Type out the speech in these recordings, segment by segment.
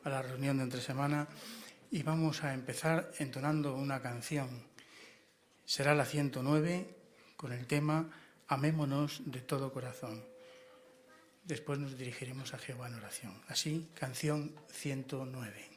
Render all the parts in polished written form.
a la reunión de entre semana y vamos a empezar entonando una canción. Será la 109 con el tema Amémonos de todo corazón. Después nos dirigiremos a Jehová en oración. Así, canción 109.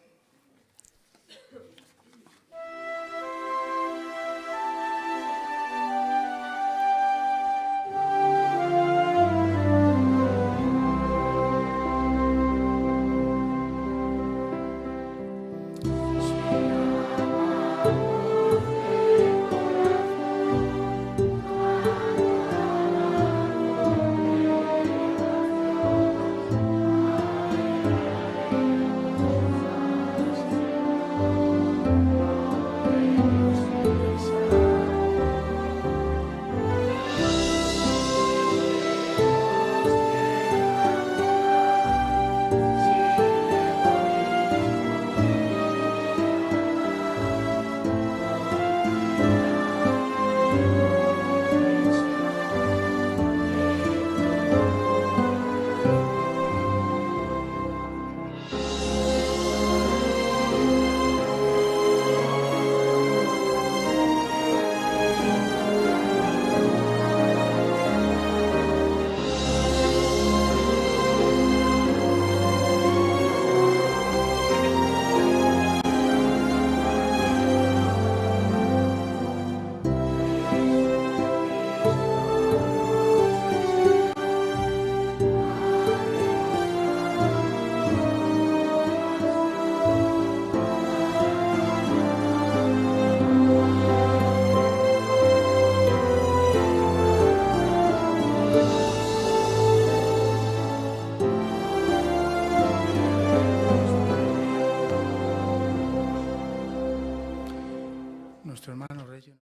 Nuestro hermano Rey.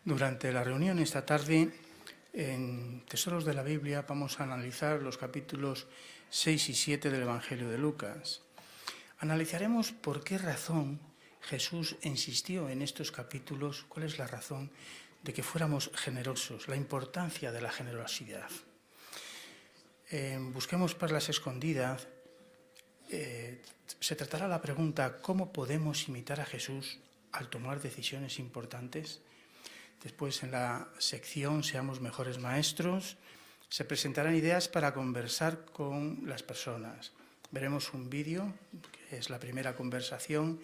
Durante la reunión esta tarde, en Tesoros de la Biblia, vamos a analizar los capítulos 6 y 7 del Evangelio de Lucas. Analizaremos por qué razón Jesús insistió en estos capítulos, cuál es la razón de que fuéramos generosos, la importancia de la generosidad. Busquemos perlas escondidas. Se tratará la pregunta: ¿cómo podemos imitar a Jesús al tomar decisiones importantes? Después, en la sección Seamos mejores maestros, se presentarán ideas para conversar con las personas. Veremos un vídeo, que es la primera conversación,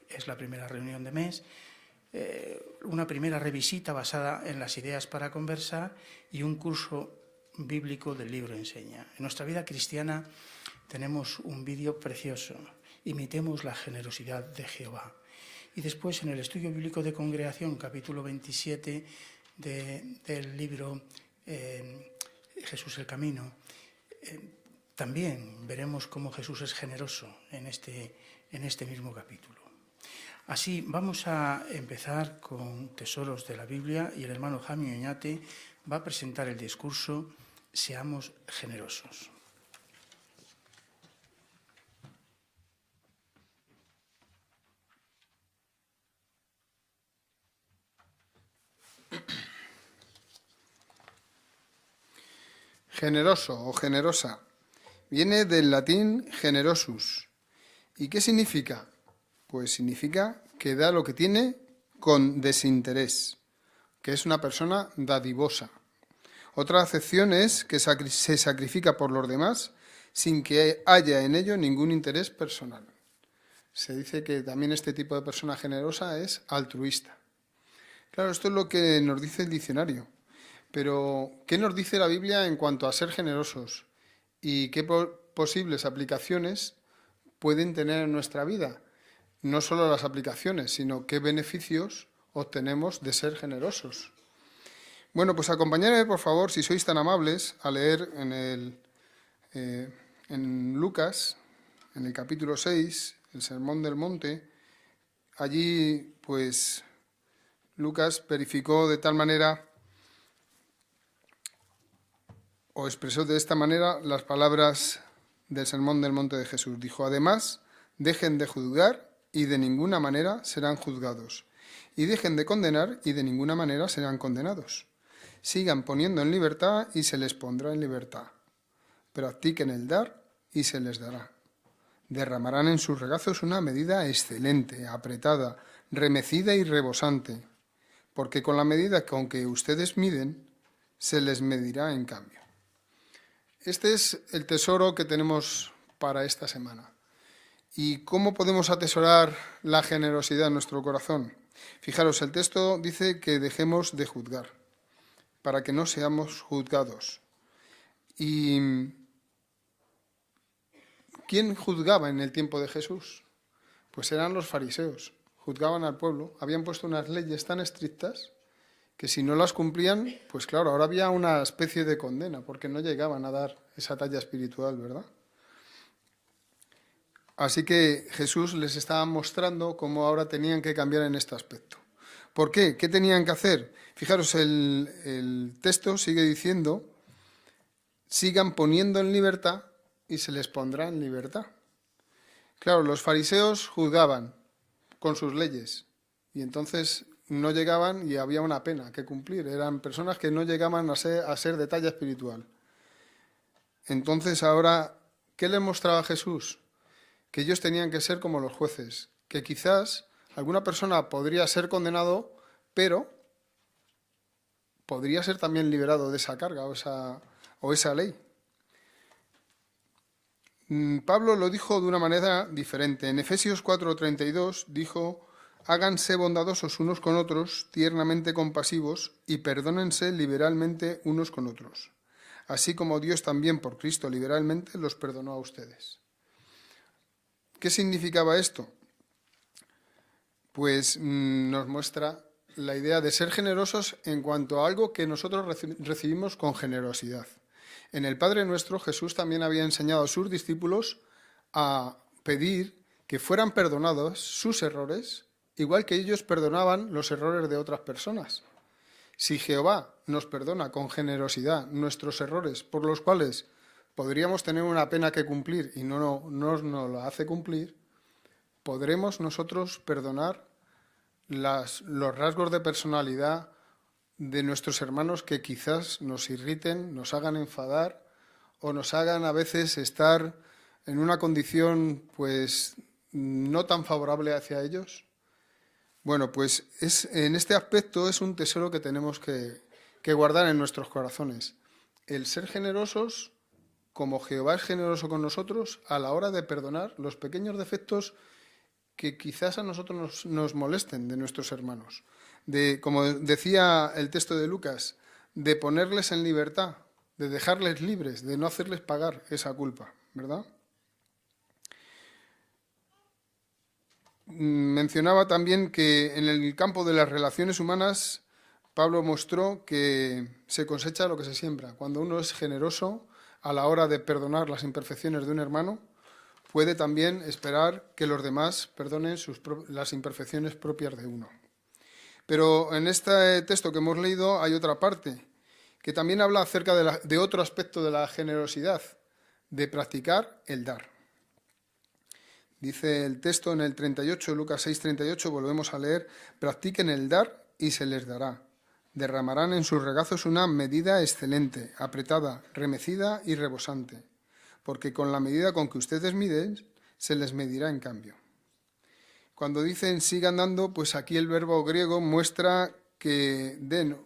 es la primera reunión de mes, una primera revisita basada en las ideas para conversar y un curso bíblico del libro Enseña. En nuestra vida cristiana tenemos un vídeo precioso: imitemos la generosidad de Jehová. Y después, en el estudio bíblico de congregación, capítulo 27 del libro Jesús el Camino, también veremos cómo Jesús es generoso en este mismo capítulo. Así, vamos a empezar con Tesoros de la Biblia y el hermano Jaime Oñate va a presentar el discurso Seamos generosos. Generoso o generosa viene del latín generosus. ¿Y qué significa? Pues significa que da lo que tiene con desinterés, que es una persona dadivosa. Otra acepción es que se sacrifica por los demás sin que haya en ello ningún interés personal. Se dice que también este tipo de persona generosa es altruista. Claro, esto es lo que nos dice el diccionario. Pero, ¿qué nos dice la Biblia en cuanto a ser generosos? ¿Y qué posibles aplicaciones pueden tener en nuestra vida? No solo las aplicaciones, sino qué beneficios obtenemos de ser generosos. Bueno, pues acompañadme, por favor, si sois tan amables, a leer en Lucas, en el capítulo 6, el Sermón del Monte. Allí, pues, Lucas verificó de tal manera, o expresó de esta manera las palabras del Sermón del Monte de Jesús. Dijo: además, dejen de juzgar y de ninguna manera serán juzgados. Y dejen de condenar y de ninguna manera serán condenados. Sigan poniendo en libertad y se les pondrá en libertad. Practiquen el dar y se les dará. Derramarán en sus regazos una medida excelente, apretada, remecida y rebosante, porque con la medida con que ustedes miden, se les medirá en cambio. Este es el tesoro que tenemos para esta semana. ¿Y cómo podemos atesorar la generosidad en nuestro corazón? Fijaros, el texto dice que dejemos de juzgar, para que no seamos juzgados. ¿Y quién juzgaba en el tiempo de Jesús? Pues eran los fariseos. Juzgaban al pueblo. Habían puesto unas leyes tan estrictas que si no las cumplían, pues claro, ahora había una especie de condena, porque no llegaban a dar esa talla espiritual, ¿verdad? Así que Jesús les estaba mostrando cómo ahora tenían que cambiar en este aspecto. ¿Por qué? ¿Qué tenían que hacer? Fijaros, el texto sigue diciendo, sigan poniendo en libertad y se les pondrá en libertad. Claro, los fariseos juzgaban con sus leyes y entonces no llegaban y había una pena que cumplir. Eran personas que no llegaban a ser de talla espiritual. Entonces ahora, ¿qué les mostraba Jesús? Que ellos tenían que ser como los jueces, que quizás alguna persona podría ser condenado, pero podría ser también liberado de esa carga o esa ley. Pablo lo dijo de una manera diferente. En Efesios 4:32 dijo, háganse bondadosos unos con otros, tiernamente compasivos, y perdónense liberalmente unos con otros, así como Dios también por Cristo liberalmente los perdonó a ustedes. ¿Qué significaba esto? Pues nos muestra la idea de ser generosos en cuanto a algo que nosotros recibimos con generosidad. En el Padre Nuestro, Jesús también había enseñado a sus discípulos a pedir que fueran perdonados sus errores, igual que ellos perdonaban los errores de otras personas. Si Jehová nos perdona con generosidad nuestros errores, por los cuales podríamos tener una pena que cumplir y no nos la hace cumplir, podremos nosotros perdonar los rasgos de personalidad de nuestros hermanos que quizás nos irriten, nos hagan enfadar o nos hagan a veces estar en una condición pues no tan favorable hacia ellos. Bueno, pues en este aspecto es un tesoro que tenemos que guardar en nuestros corazones. El ser generosos, como Jehová es generoso con nosotros, a la hora de perdonar los pequeños defectos que quizás a nosotros nos molesten de nuestros hermanos. Como decía el texto de Lucas, de ponerles en libertad, de dejarles libres, de no hacerles pagar esa culpa, ¿verdad? Mencionaba también que en el campo de las relaciones humanas, Pablo mostró que se cosecha lo que se siembra. Cuando uno es generoso a la hora de perdonar las imperfecciones de un hermano, puede también esperar que los demás perdonen las imperfecciones propias de uno. Pero en este texto que hemos leído hay otra parte que también habla acerca de otro aspecto de la generosidad, de practicar el dar. Dice el texto en el 38, Lucas 6:38, volvemos a leer, practiquen el dar y se les dará. Derramarán en sus regazos una medida excelente, apretada, remecida y rebosante, porque con la medida con que ustedes miden, se les medirá en cambio. Cuando dicen sigan dando, pues aquí el verbo griego muestra que den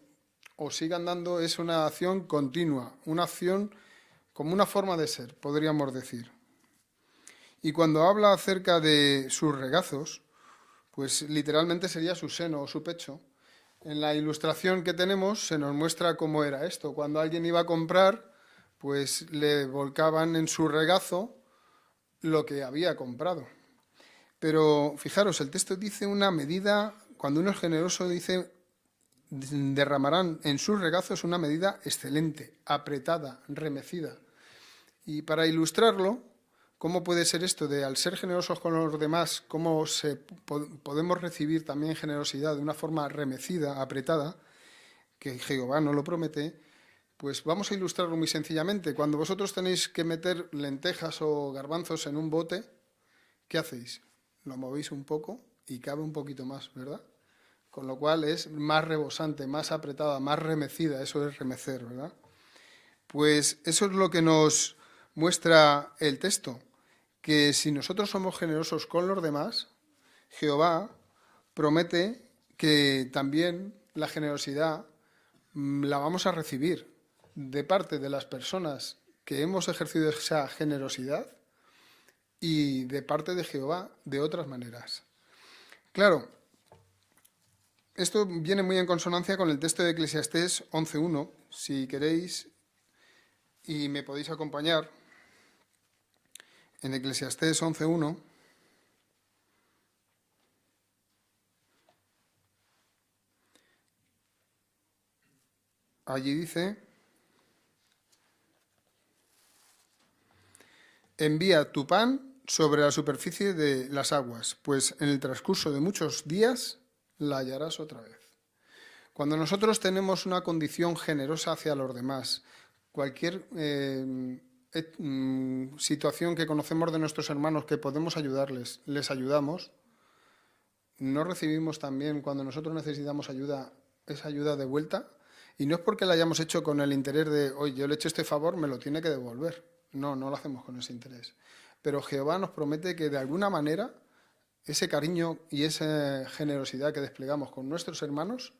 o sigan dando es una acción continua, una acción como una forma de ser, podríamos decir. Y cuando habla acerca de sus regazos, pues literalmente sería su seno o su pecho. En la ilustración que tenemos se nos muestra cómo era esto. Cuando alguien iba a comprar, pues le volcaban en su regazo lo que había comprado. Pero fijaros, el texto dice una medida, cuando uno es generoso dice, derramarán en sus regazos una medida excelente, apretada, remecida. Y para ilustrarlo, ¿cómo puede ser esto de al ser generosos con los demás, cómo podemos recibir también generosidad de una forma remecida, apretada, que Jehová nos lo promete? Pues vamos a ilustrarlo muy sencillamente. Cuando vosotros tenéis que meter lentejas o garbanzos en un bote, ¿qué hacéis? Lo movéis un poco y cabe un poquito más, ¿verdad? con lo cual es más rebosante, más apretada, más remecida, eso es remecer, ¿verdad? Pues eso es lo que nos muestra el texto, que si nosotros somos generosos con los demás, Jehová promete que también la generosidad la vamos a recibir de parte de las personas que hemos ejercido esa generosidad y de parte de Jehová de otras maneras. Claro, esto viene muy en consonancia con el texto de Eclesiastés 11.1, si queréis, y me podéis acompañar en Eclesiastés 11.1. Allí dice: envía tu pan sobre la superficie de las aguas, pues en el transcurso de muchos días la hallarás otra vez. Cuando nosotros tenemos una condición generosa hacia los demás, cualquier situación que conocemos de nuestros hermanos que podemos ayudarles, les ayudamos, ¿no recibimos también cuando nosotros necesitamos ayuda, esa ayuda de vuelta? Y no es porque la hayamos hecho con el interés de, oye, yo le he hecho este favor, me lo tiene que devolver. No, no lo hacemos con ese interés. Pero Jehová nos promete que de alguna manera ese cariño y esa generosidad que desplegamos con nuestros hermanos,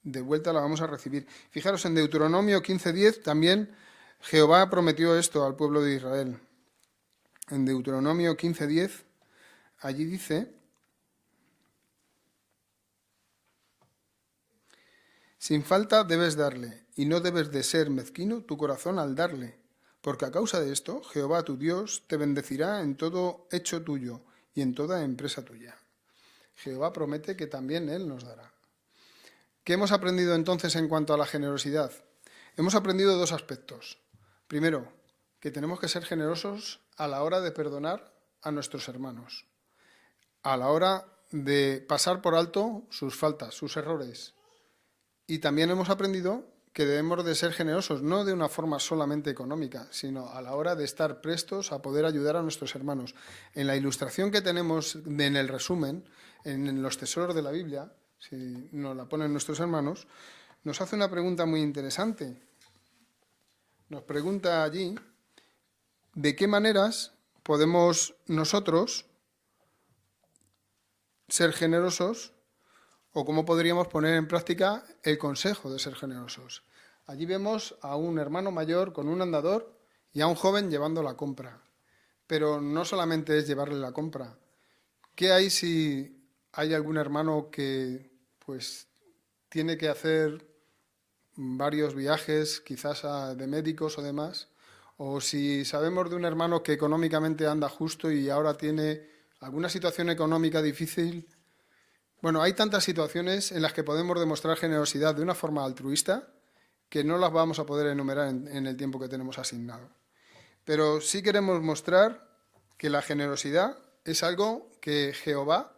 de vuelta la vamos a recibir. Fijaros, en Deuteronomio 15.10 también Jehová prometió esto al pueblo de Israel. En Deuteronomio 15.10, allí dice: sin falta debes darle, y no debes de ser mezquino tu corazón al darle, porque a causa de esto Jehová tu Dios te bendecirá en todo hecho tuyo y en toda empresa tuya. Jehová promete que también Él nos dará. ¿Qué hemos aprendido entonces en cuanto a la generosidad? Hemos aprendido dos aspectos. Primero, que tenemos que ser generosos a la hora de perdonar a nuestros hermanos, a la hora de pasar por alto sus faltas, sus errores. Y también hemos aprendido que debemos de ser generosos, no de una forma solamente económica, sino a la hora de estar prestos a poder ayudar a nuestros hermanos. En la ilustración que tenemos en el resumen, en los tesoros de la Biblia, si nos la ponen nuestros hermanos, nos hace una pregunta muy interesante. Nos pregunta allí, ¿de qué maneras podemos nosotros ser generosos o cómo podríamos poner en práctica el consejo de ser generosos? Allí vemos a un hermano mayor con un andador y a un joven llevando la compra. Pero no solamente es llevarle la compra. ¿Qué hay si hay algún hermano que pues tiene que hacer varios viajes, quizás de médicos o demás? O si sabemos de un hermano que económicamente anda justo y ahora tiene alguna situación económica difícil. Bueno, hay tantas situaciones en las que podemos demostrar generosidad de una forma altruista que no las vamos a poder enumerar en el tiempo que tenemos asignado. Pero sí queremos mostrar que la generosidad es algo que Jehová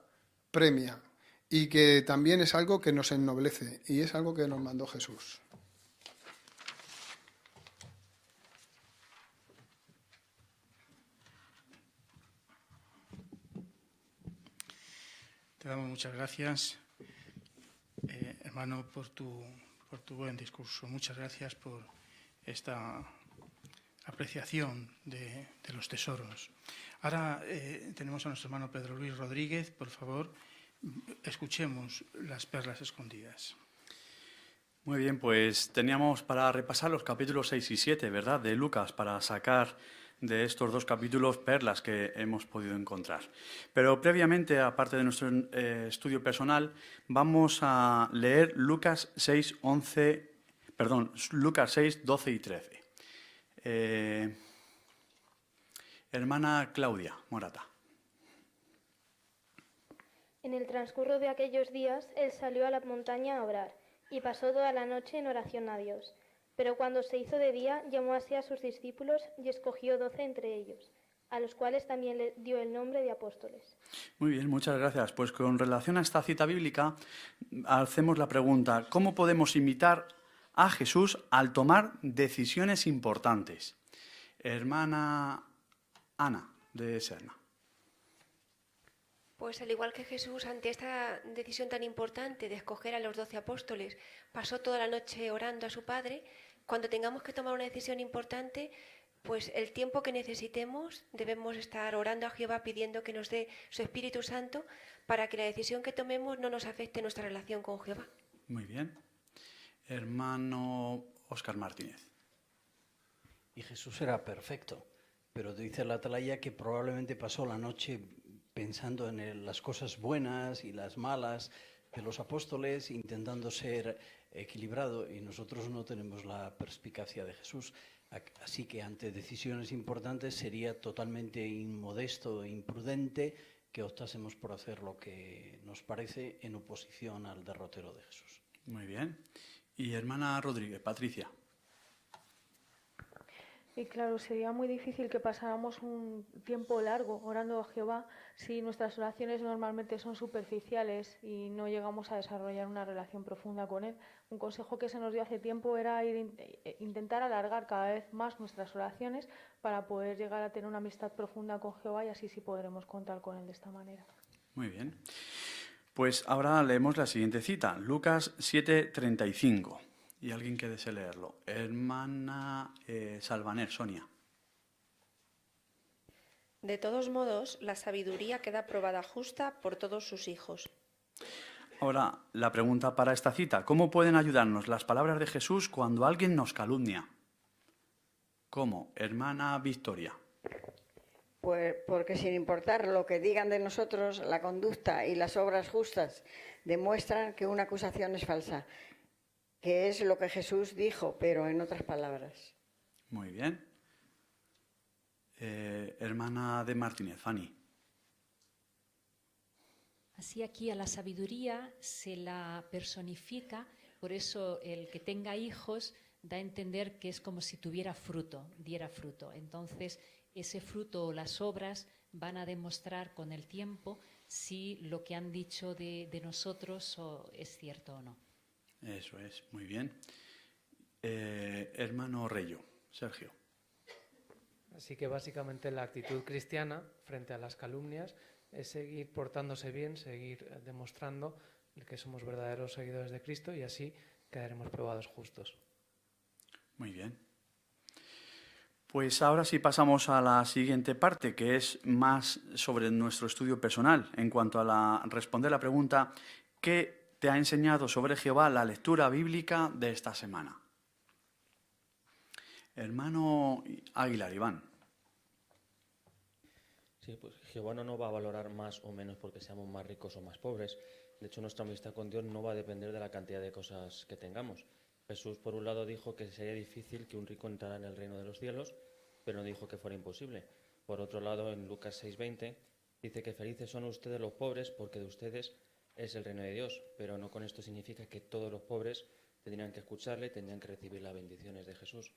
premia y que también es algo que nos ennoblece y es algo que nos mandó Jesús. Te damos muchas gracias, hermano, por tu buen discurso. Muchas gracias por esta apreciación de los tesoros. Ahora tenemos a nuestro hermano Pedro Luis Rodríguez. Por favor, escuchemos las perlas escondidas. Muy bien, pues teníamos para repasar los capítulos 6 y 7, ¿verdad?, de Lucas, para sacar de estos dos capítulos perlas que hemos podido encontrar. Pero previamente, aparte de nuestro estudio personal, vamos a leer Lucas 6, 12 y 13. Hermana Claudia Morata. En el transcurso de aquellos días, él salió a la montaña a orar, y pasó toda la noche en oración a Dios. Pero cuando se hizo de día, llamó así a sus discípulos y escogió 12 entre ellos, a los cuales también le dio el nombre de apóstoles. Muy bien, muchas gracias. Pues con relación a esta cita bíblica, hacemos la pregunta: ¿cómo podemos imitar a Jesús al tomar decisiones importantes? Hermana Ana, de Serna. Pues al igual que Jesús, ante esta decisión tan importante de escoger a los 12 apóstoles, pasó toda la noche orando a su Padre, cuando tengamos que tomar una decisión importante, pues el tiempo que necesitemos debemos estar orando a Jehová pidiendo que nos dé su Espíritu Santo para que la decisión que tomemos no nos afecte nuestra relación con Jehová. Muy bien. Hermano Óscar Martínez. Y Jesús era perfecto, pero dice la atalaya que probablemente pasó la noche pensando en las cosas buenas y las malas de los apóstoles, intentando ser equilibrado, y nosotros no tenemos la perspicacia de Jesús. Así que ante decisiones importantes sería totalmente inmodesto e imprudente que optásemos por hacer lo que nos parece en oposición al derrotero de Jesús. Muy bien. Y hermana Rodríguez, Patricia. Y claro, sería muy difícil que pasáramos un tiempo largo orando a Jehová si nuestras oraciones normalmente son superficiales y no llegamos a desarrollar una relación profunda con Él. Un consejo que se nos dio hace tiempo era intentar alargar cada vez más nuestras oraciones para poder llegar a tener una amistad profunda con Jehová, y así sí podremos contar con Él de esta manera. Muy bien. Pues ahora leemos la siguiente cita, Lucas 7:35. Y alguien que desee leerlo. Hermana Salvaner, Sonia. De todos modos, la sabiduría queda probada justa por todos sus hijos. Ahora, la pregunta para esta cita. ¿Cómo pueden ayudarnos las palabras de Jesús cuando alguien nos calumnia? ¿Cómo? Hermana Victoria. Pues porque sin importar lo que digan de nosotros, la conducta y las obras justas demuestran que una acusación es falsa, que es lo que Jesús dijo, pero en otras palabras. Muy bien. Hermana de Martínez, Fanny. Así aquí a la sabiduría se la personifica, por eso el que tenga hijos da a entender que es como si tuviera fruto, diera fruto. Entonces, ese fruto o las obras van a demostrar con el tiempo si lo que han dicho de nosotros es cierto o no. Eso es, muy bien. Hermano Reyo, Sergio. Así que básicamente la actitud cristiana frente a las calumnias es seguir portándose bien, seguir demostrando que somos verdaderos seguidores de Cristo, y así quedaremos probados justos. Muy bien. Pues ahora sí pasamos a la siguiente parte, que es más sobre nuestro estudio personal, en cuanto a responder la pregunta ¿qué te ha enseñado sobre Jehová la lectura bíblica de esta semana? Hermano Aguilar, Iván. Sí, pues Jehová no nos va a valorar más o menos porque seamos más ricos o más pobres. De hecho, nuestra amistad con Dios no va a depender de la cantidad de cosas que tengamos. Jesús, por un lado, dijo que sería difícil que un rico entrara en el reino de los cielos, pero no dijo que fuera imposible. Por otro lado, en Lucas 6:20, dice que felices son ustedes los pobres porque de ustedes es el reino de Dios, pero no con esto significa que todos los pobres tendrían que escucharle y tendrían que recibir las bendiciones de Jesús.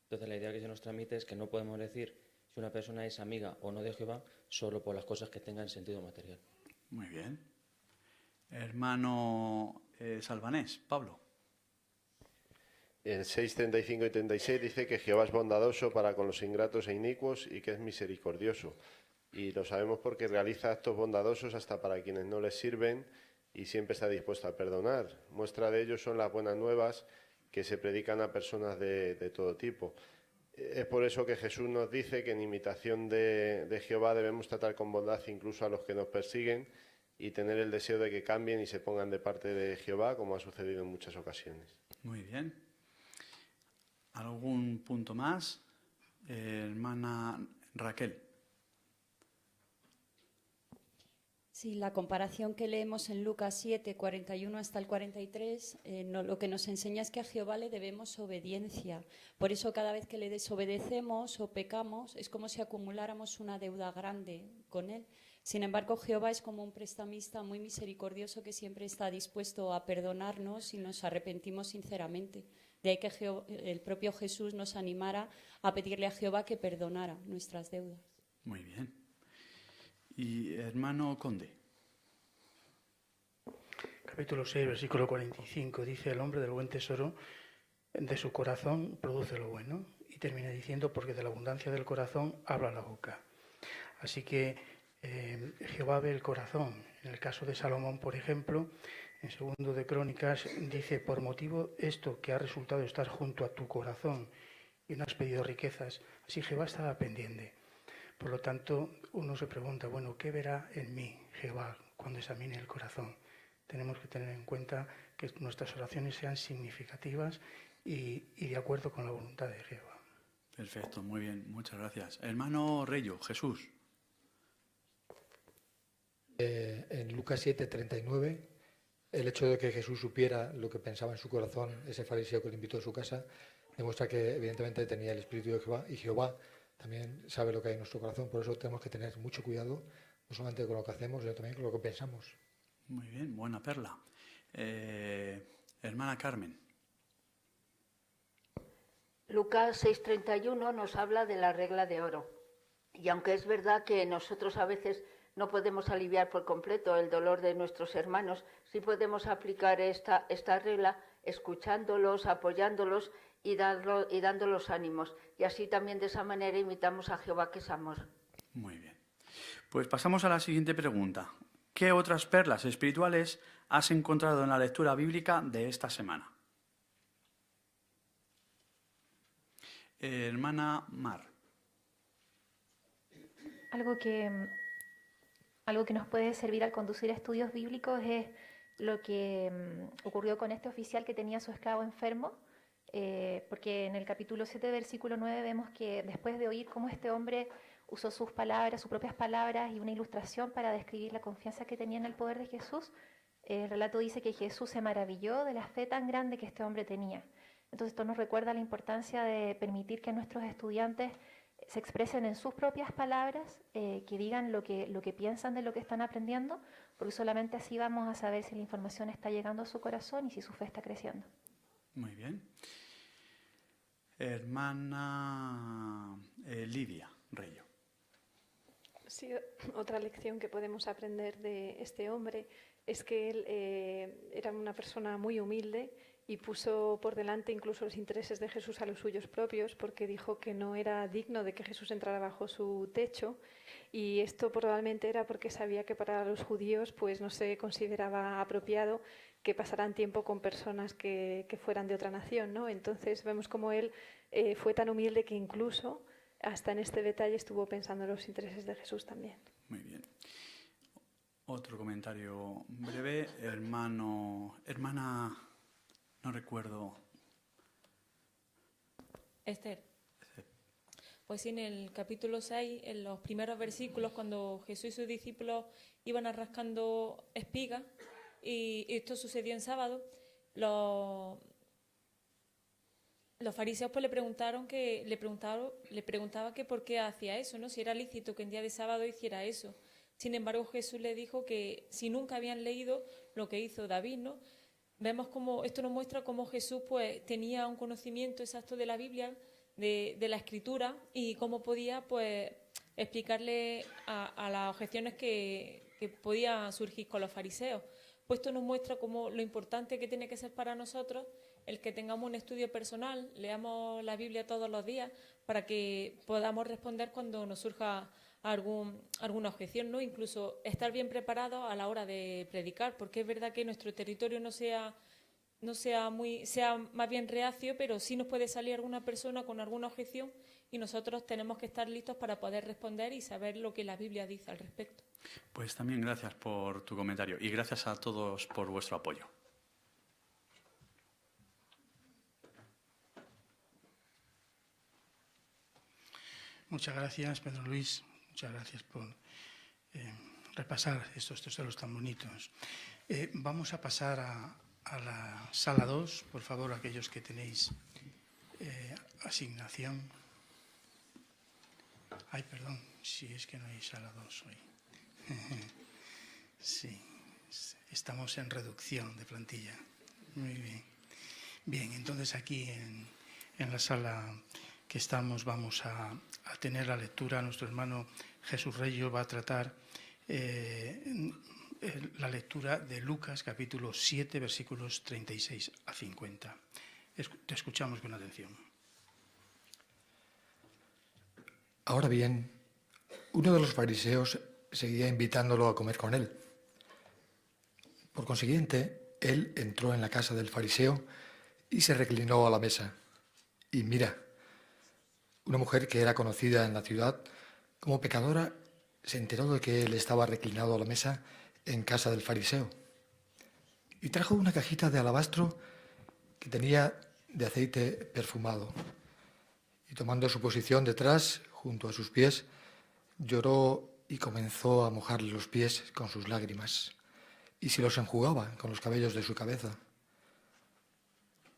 Entonces, la idea que se nos transmite es que no podemos decir si una persona es amiga o no de Jehová solo por las cosas que tengan sentido material. Muy bien. Hermano Salvanés, Pablo. En 6:35 y 36 dice que Jehová es bondadoso para con los ingratos e inicuos y que es misericordioso. Y lo sabemos porque realiza actos bondadosos hasta para quienes no les sirven y siempre está dispuesto a perdonar. Muestra de ello son las buenas nuevas que se predican a personas de todo tipo. Es por eso que Jesús nos dice que en imitación de Jehová debemos tratar con bondad incluso a los que nos persiguen y tener el deseo de que cambien y se pongan de parte de Jehová, como ha sucedido en muchas ocasiones. Muy bien. ¿Algún punto más? Hermana Raquel. Sí, la comparación que leemos en Lucas 7, 41 hasta el 43, lo que nos enseña es que a Jehová le debemos obediencia. Por eso cada vez que le desobedecemos o pecamos es como si acumuláramos una deuda grande con Él. Sin embargo, Jehová es como un prestamista muy misericordioso que siempre está dispuesto a perdonarnos si nos arrepentimos sinceramente. De ahí que el propio Jesús nos animara a pedirle a Jehová que perdonara nuestras deudas. Muy bien. Y hermano Conde. Capítulo 6, versículo 45, dice: el hombre del buen tesoro de su corazón produce lo bueno. Y termina diciendo: porque de la abundancia del corazón habla la boca. Así que Jehová ve el corazón. En el caso de Salomón, por ejemplo, en 2 de Crónicas dice, por motivo esto que ha resultado estar junto a tu corazón y no has pedido riquezas, así Jehová estaba pendiente. Por lo tanto, uno se pregunta, bueno, ¿qué verá en mí Jehová cuando examine el corazón? Tenemos que tener en cuenta que nuestras oraciones sean significativas y de acuerdo con la voluntad de Jehová. Perfecto, muy bien, muchas gracias. Hermano Reyo, Jesús. En Lucas 7:39, el hecho de que Jesús supiera lo que pensaba en su corazón ese fariseo que le invitó a su casa, demuestra que evidentemente tenía el Espíritu de Jehová, y Jehová también sabe lo que hay en nuestro corazón. Por eso tenemos que tener mucho cuidado, no solamente con lo que hacemos, sino también con lo que pensamos. Muy bien, buena perla. Hermana Carmen. Lucas 6:31 nos habla de la regla de oro. Y aunque es verdad que nosotros a veces no podemos aliviar por completo el dolor de nuestros hermanos, sí podemos aplicar esta regla escuchándolos, apoyándolos y dándolos ánimos. Y así también de esa manera imitamos a Jehová, que es amor. Muy bien. Pues pasamos a la siguiente pregunta. ¿Qué otras perlas espirituales has encontrado en la lectura bíblica de esta semana? Hermana Mar. Algo que nos puede servir al conducir estudios bíblicos es lo que ocurrió con este oficial que tenía a su esclavo enfermo, porque en el capítulo 7, versículo 9, vemos que después de oír cómo este hombre usó sus palabras, sus propias palabras y una ilustración para describir la confianza que tenía en el poder de Jesús, el relato dice que Jesús se maravilló de la fe tan grande que este hombre tenía. Entonces esto nos recuerda la importancia de permitir que nuestros estudiantes se expresen en sus propias palabras, que digan lo que piensan de lo que están aprendiendo, porque solamente así vamos a saber si la información está llegando a su corazón y si su fe está creciendo. Muy bien. Hermana Lidia Reyo. Sí, otra lección que podemos aprender de este hombre es que él era una persona muy humilde y puso por delante incluso los intereses de Jesús a los suyos propios, porque dijo que no era digno de que Jesús entrara bajo su techo, y esto probablemente era porque sabía que para los judíos pues no se consideraba apropiado que pasaran tiempo con personas que fueran de otra nación, ¿no? Entonces vemos como él fue tan humilde que incluso hasta en este detalle estuvo pensando en los intereses de Jesús también. Muy bien. Otro comentario breve. Hermana, no recuerdo. Esther. Pues sí, en el capítulo 6, en los primeros versículos, cuando Jesús y sus discípulos iban rascando espigas, y esto sucedió en sábado, los fariseos pues le preguntaban que por qué hacía eso, ¿no? Si era lícito que en día de sábado hiciera eso. Sin embargo, Jesús le dijo que si nunca habían leído lo que hizo David, ¿no? Vemos cómo esto nos muestra cómo Jesús pues tenía un conocimiento exacto de la Biblia, de la Escritura, y cómo podía pues explicarle a las objeciones que podían surgir con los fariseos. Pues esto nos muestra cómo lo importante que tiene que ser para nosotros el que tengamos un estudio personal, leamos la Biblia todos los días para que podamos responder cuando nos surja alguna objeción, ¿no? Incluso estar bien preparados a la hora de predicar, porque es verdad que nuestro territorio no sea más bien reacio, pero sí nos puede salir alguna persona con alguna objeción y nosotros tenemos que estar listos para poder responder y saber lo que la Biblia dice al respecto. Pues también gracias por tu comentario y gracias a todos por vuestro apoyo. Muchas gracias, Pedro Luis. Muchas gracias por repasar estos tesoros tan bonitos. Vamos a pasar a la sala 2. Por favor, aquellos que tenéis asignación. Ay, perdón, si es que no hay sala 2 hoy. Sí, estamos en reducción de plantilla. Muy bien. Bien, entonces aquí en la sala que estamos vamos a tener la lectura. Nuestro hermano Jesús Reyo va a tratar la lectura de Lucas, capítulo 7, versículos 36 a 50. Te escuchamos con atención. Ahora bien, uno de los fariseos seguía invitándolo a comer con él. Por consiguiente, él entró en la casa del fariseo y se reclinó a la mesa. Y mira, una mujer que era conocida en la ciudad como pecadora se enteró de que él estaba reclinado a la mesa en casa del fariseo. Y trajo una cajita de alabastro que tenía de aceite perfumado. Y tomando su posición detrás, junto a sus pies, lloró y comenzó a mojarle los pies con sus lágrimas, y se los enjugaba con los cabellos de su cabeza.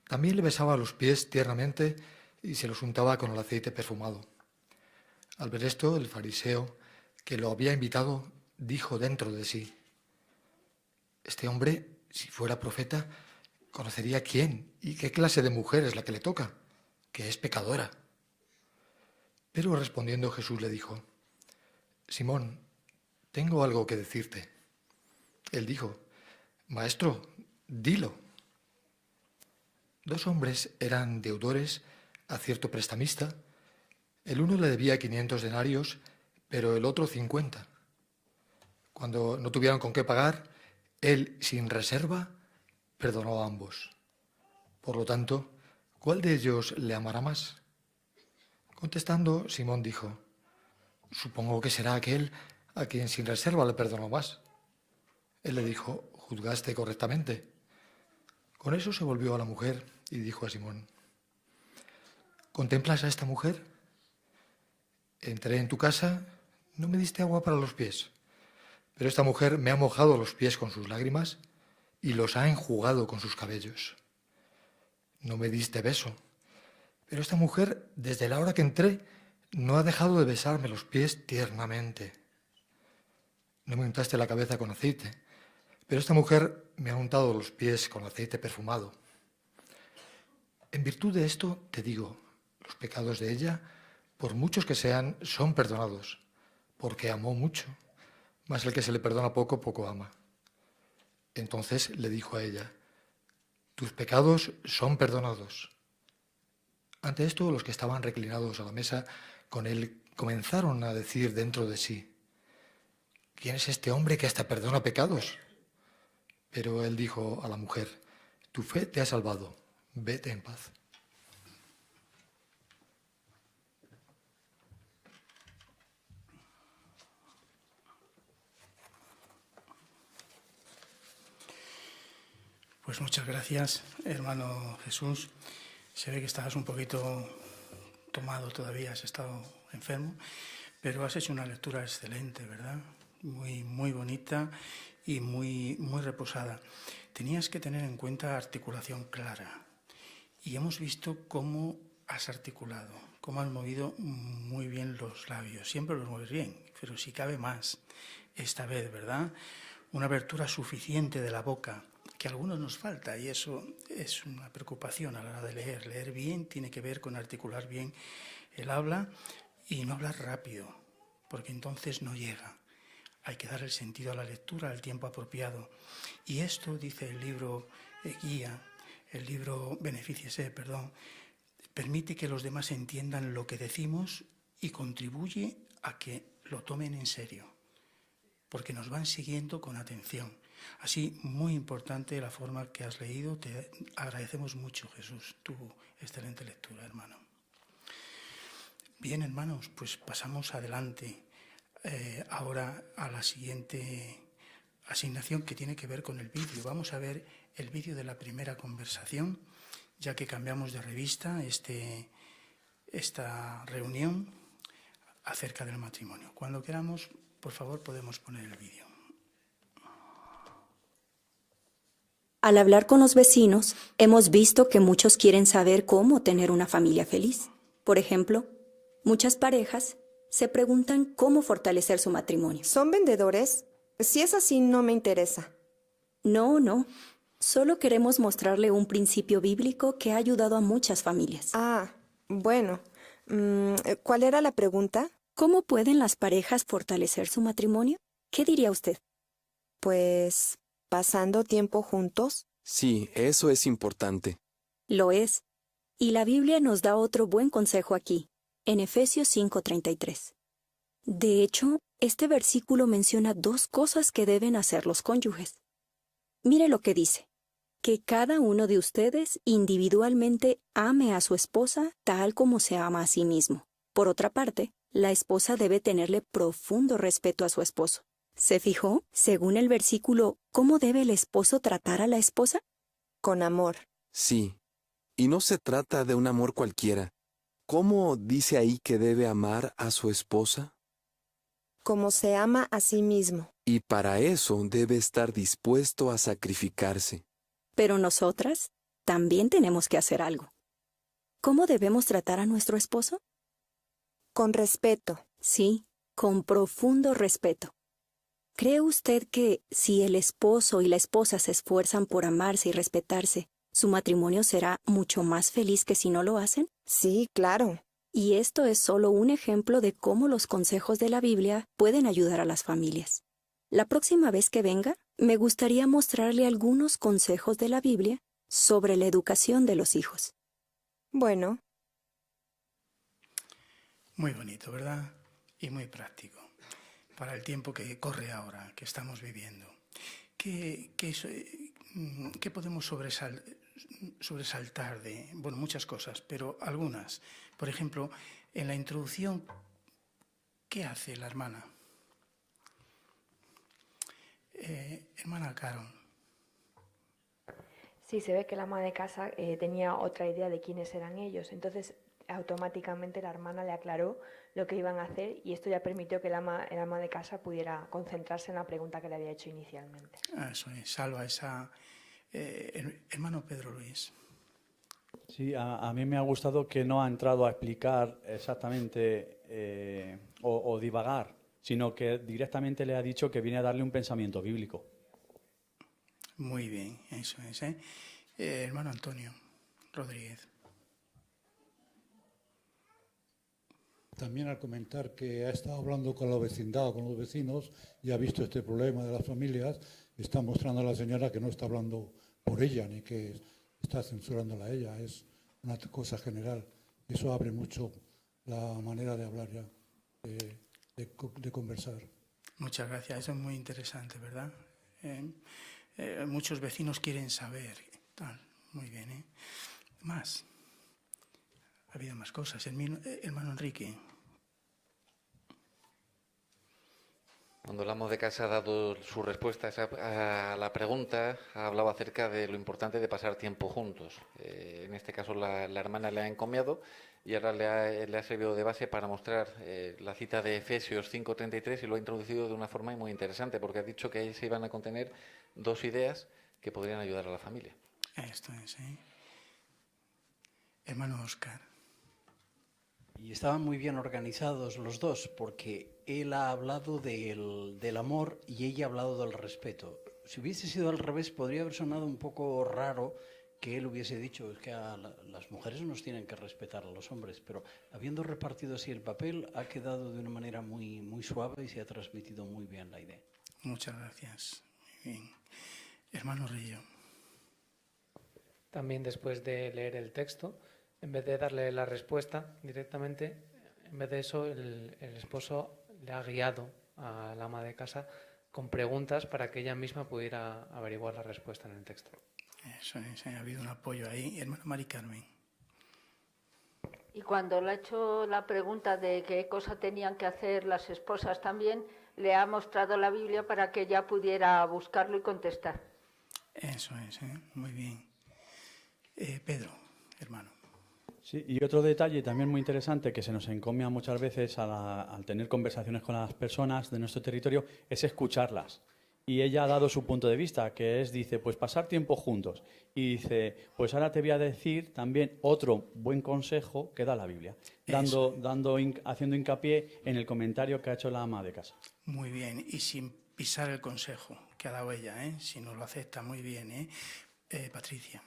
También le besaba los pies tiernamente y se los untaba con el aceite perfumado. Al ver esto, el fariseo que lo había invitado dijo dentro de sí: este hombre, si fuera profeta, conocería quién y qué clase de mujer es la que le toca, que es pecadora. Pero respondiendo Jesús le dijo: Simón, tengo algo que decirte. Él dijo: Maestro, dilo. 2 hombres eran deudores a cierto prestamista. El uno le debía 500 denarios, pero el otro 50. Cuando no tuvieron con qué pagar, él, sin reserva, perdonó a ambos. Por lo tanto, ¿cuál de ellos le amará más? Contestando, Simón dijo: Supongo que será aquel a quien sin reserva le perdonó más. Él le dijo: Juzgaste correctamente. Con eso se volvió a la mujer y dijo a Simón: ¿Contemplas a esta mujer? Entré en tu casa, no me diste agua para los pies, pero esta mujer me ha mojado los pies con sus lágrimas y los ha enjugado con sus cabellos. No me diste beso, pero esta mujer, desde la hora que entré, no ha dejado de besarme los pies tiernamente. No me untaste la cabeza con aceite, pero esta mujer me ha untado los pies con aceite perfumado. En virtud de esto te digo, los pecados de ella, por muchos que sean, son perdonados, porque amó mucho, mas el que se le perdona poco, poco ama. Entonces le dijo a ella: tus pecados son perdonados. Ante esto, los que estaban reclinados a la mesa con él comenzaron a decir dentro de sí: ¿quién es este hombre que hasta perdona pecados? Pero él dijo a la mujer: tu fe te ha salvado, vete en paz. Pues muchas gracias, hermano Jesús. Se ve que estabas un poquito tomado todavía, has estado enfermo, pero has hecho una lectura excelente, ¿verdad? Muy bonita y muy reposada. Tenías que tener en cuenta articulación clara. Y hemos visto cómo has articulado, cómo has movido muy bien los labios. Siempre los mueves bien, pero si cabe más esta vez, ¿verdad? Una abertura suficiente de la boca, que a algunos nos falta, y eso es una preocupación a la hora de leer. Leer bien tiene que ver con articular bien el habla y no hablar rápido, porque entonces no llega. Hay que dar el sentido a la lectura, al tiempo apropiado. Y esto, dice el libro guía, el libro Benefíciese, permite que los demás entiendan lo que decimos y contribuye a que lo tomen en serio, porque nos van siguiendo con atención. Así, muy importante la forma que has leído. Te agradecemos mucho, Jesús, tu excelente lectura, hermano. Bien, hermanos, pues pasamos adelante ahora a la siguiente asignación, que tiene que ver con el vídeo. Vamos a ver el vídeo de la primera conversación, ya que cambiamos de revista esta reunión acerca del matrimonio. Cuando queramos, por favor, podemos poner el vídeo. Al hablar con los vecinos, hemos visto que muchos quieren saber cómo tener una familia feliz. Por ejemplo, muchas parejas se preguntan cómo fortalecer su matrimonio. ¿Son vendedores? Si es así, no me interesa. No. Solo queremos mostrarle un principio bíblico que ha ayudado a muchas familias. Ah, bueno. ¿Cuál era la pregunta? ¿Cómo pueden las parejas fortalecer su matrimonio? ¿Qué diría usted? Pues, ¿pasando tiempo juntos? Sí, eso es importante. Lo es. Y la Biblia nos da otro buen consejo aquí, en Efesios 5:33. De hecho, este versículo menciona 2 cosas que deben hacer los cónyuges. Mire lo que dice: que cada uno de ustedes individualmente ame a su esposa tal como se ama a sí mismo. Por otra parte, la esposa debe tenerle profundo respeto a su esposo. ¿Se fijó, según el versículo, cómo debe el esposo tratar a la esposa? Con amor. Sí. Y no se trata de un amor cualquiera. ¿Cómo dice ahí que debe amar a su esposa? Como se ama a sí mismo. Y para eso debe estar dispuesto a sacrificarse. Pero nosotras también tenemos que hacer algo. ¿Cómo debemos tratar a nuestro esposo? Con respeto. Sí, con profundo respeto. ¿Cree usted que si el esposo y la esposa se esfuerzan por amarse y respetarse, su matrimonio será mucho más feliz que si no lo hacen? Sí, claro. Y esto es solo un ejemplo de cómo los consejos de la Biblia pueden ayudar a las familias. La próxima vez que venga, me gustaría mostrarle algunos consejos de la Biblia sobre la educación de los hijos. Bueno. Muy bonito, ¿verdad? Y muy práctico para el tiempo que corre ahora, que estamos viviendo. ¿Qué podemos sobresaltar de, bueno, muchas cosas, pero algunas? Por ejemplo, en la introducción, ¿qué hace la hermana? Hermana Carol. Sí, se ve que la ama de casa tenía otra idea de quiénes eran ellos. Entonces, automáticamente la hermana le aclaró lo que iban a hacer y esto ya permitió que el ama de casa pudiera concentrarse en la pregunta que le había hecho inicialmente. Eso es, salva esa... hermano Pedro Luis. Sí, a mí me ha gustado que no ha entrado a explicar exactamente o divagar, sino que directamente le ha dicho que viene a darle un pensamiento bíblico. Muy bien, eso es. Hermano Antonio Rodríguez. También al comentar que ha estado hablando con la vecindad, con los vecinos, y ha visto este problema de las familias, está mostrando a la señora que no está hablando por ella, ni que está censurándola a ella, es una cosa general. Eso abre mucho la manera de hablar ya, de conversar. Muchas gracias, eso es muy interesante, ¿verdad? Muchos vecinos quieren saber, tal, muy bien, Más, ha habido más cosas. Hermano Enrique. Cuando el amo de casa ha dado su respuesta a la pregunta, ha hablado acerca de lo importante de pasar tiempo juntos. En este caso la hermana le ha encomiado y ahora le ha servido de base para mostrar la cita de Efesios 5:33 y lo ha introducido de una forma muy interesante porque ha dicho que ahí se iban a contener 2 ideas que podrían ayudar a la familia. Esto es, Hermano Óscar. Y estaban muy bien organizados los dos, porque él ha hablado del amor y ella ha hablado del respeto. Si hubiese sido al revés, podría haber sonado un poco raro que él hubiese dicho, es que las mujeres nos tienen que respetar a los hombres, pero habiendo repartido así el papel, ha quedado de una manera muy, muy suave y se ha transmitido muy bien la idea. Muchas gracias. Muy bien. Hermano Rillo. También después de leer el texto, en vez de darle la respuesta directamente, en vez de eso, el esposo le ha guiado a la ama de casa con preguntas para que ella misma pudiera averiguar la respuesta en el texto. Eso es, ha habido un apoyo ahí. Hermana Mari Carmen. Y cuando le ha hecho la pregunta de qué cosa tenían que hacer las esposas también, le ha mostrado la Biblia para que ella pudiera buscarlo y contestar. Eso es, muy bien. Pedro, hermano. Sí, y otro detalle también muy interesante que se nos encomia muchas veces al tener conversaciones con las personas de nuestro territorio es escucharlas. Y ella ha dado su punto de vista, que es, dice, pues pasar tiempo juntos. Y dice, pues ahora te voy a decir también otro buen consejo que da la Biblia, haciendo hincapié en el comentario que ha hecho la ama de casa. Muy bien, y sin pisar el consejo que ha dado ella, si no lo acepta, muy bien. Patricia.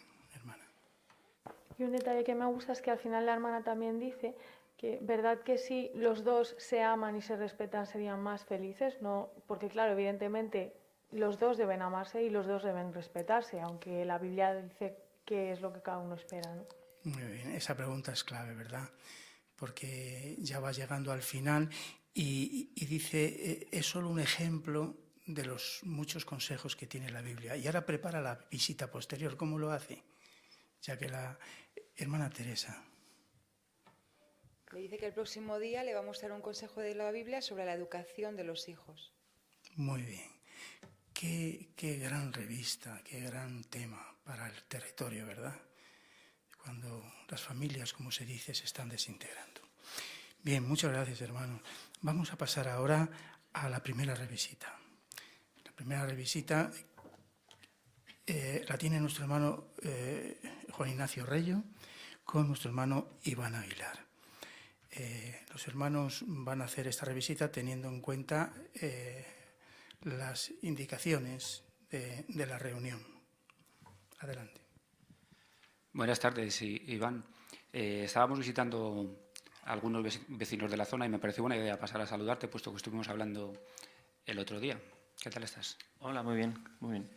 Y un detalle que me gusta es que al final la hermana también dice que, verdad que si los dos se aman y se respetan serían más felices, ¿no? Porque claro, evidentemente los dos deben amarse y los dos deben respetarse, aunque la Biblia dice qué es lo que cada uno espera, ¿no? Muy bien, esa pregunta es clave, ¿verdad? Porque ya va llegando al final y dice, es solo un ejemplo de los muchos consejos que tiene la Biblia. Y ahora prepara la visita posterior. ¿Cómo lo hace? Ya que la hermana Teresa le dice que el próximo día le va a mostrar un consejo de la Biblia sobre la educación de los hijos. Muy bien. Qué gran revista, qué gran tema para el territorio, ¿verdad? Cuando las familias, como se dice, se están desintegrando. Bien, muchas gracias, hermanos. Vamos a pasar ahora a la primera revisita. La primera revisita la tiene nuestro hermano Juan Ignacio Reyo con nuestro hermano Iván Aguilar. Los hermanos van a hacer esta revisita teniendo en cuenta las indicaciones de la reunión. Adelante. Buenas tardes, Iván. Estábamos visitando a algunos vecinos de la zona y me pareció buena idea pasar a saludarte, puesto que estuvimos hablando el otro día. ¿Qué tal estás? Hola, muy bien, muy bien.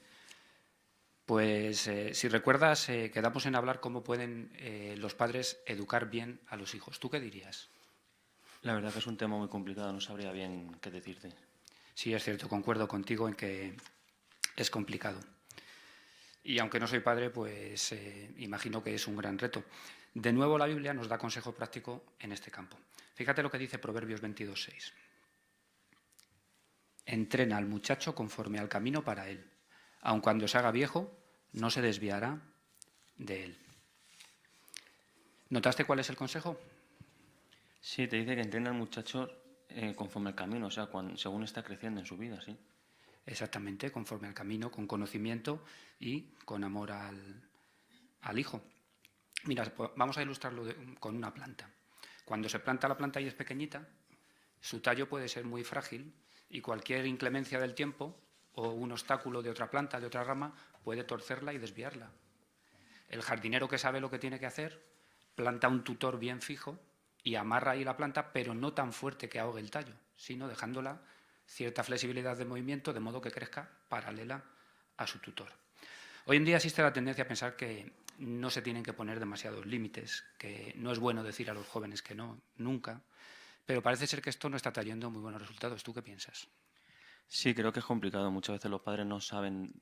Pues si recuerdas, quedamos en hablar cómo pueden los padres educar bien a los hijos. ¿Tú qué dirías? La verdad que es un tema muy complicado, no sabría bien qué decirte. Sí, es cierto, concuerdo contigo en que es complicado. Y aunque no soy padre, pues imagino que es un gran reto. De nuevo, la Biblia nos da consejo práctico en este campo. Fíjate lo que dice Proverbios 22:6. Entrena al muchacho conforme al camino para él. Aun cuando se haga viejo, no se desviará de él. ¿Notaste cuál es el consejo? Sí, te dice que entrena al muchacho conforme al camino, o sea, según está creciendo en su vida, sí. Exactamente, conforme al camino, con conocimiento y con amor al hijo. Mira, vamos a ilustrarlo con una planta. Cuando se planta la planta y es pequeñita, su tallo puede ser muy frágil y cualquier inclemencia del tiempo o un obstáculo de otra planta, de otra rama, puede torcerla y desviarla. El jardinero que sabe lo que tiene que hacer, planta un tutor bien fijo y amarra ahí la planta, pero no tan fuerte que ahogue el tallo, sino dejándola cierta flexibilidad de movimiento, de modo que crezca paralela a su tutor. Hoy en día existe la tendencia a pensar que no se tienen que poner demasiados límites, que no es bueno decir a los jóvenes que no, nunca, pero parece ser que esto no está trayendo muy buenos resultados. ¿Tú qué piensas? Sí, creo que es complicado. Muchas veces los padres no saben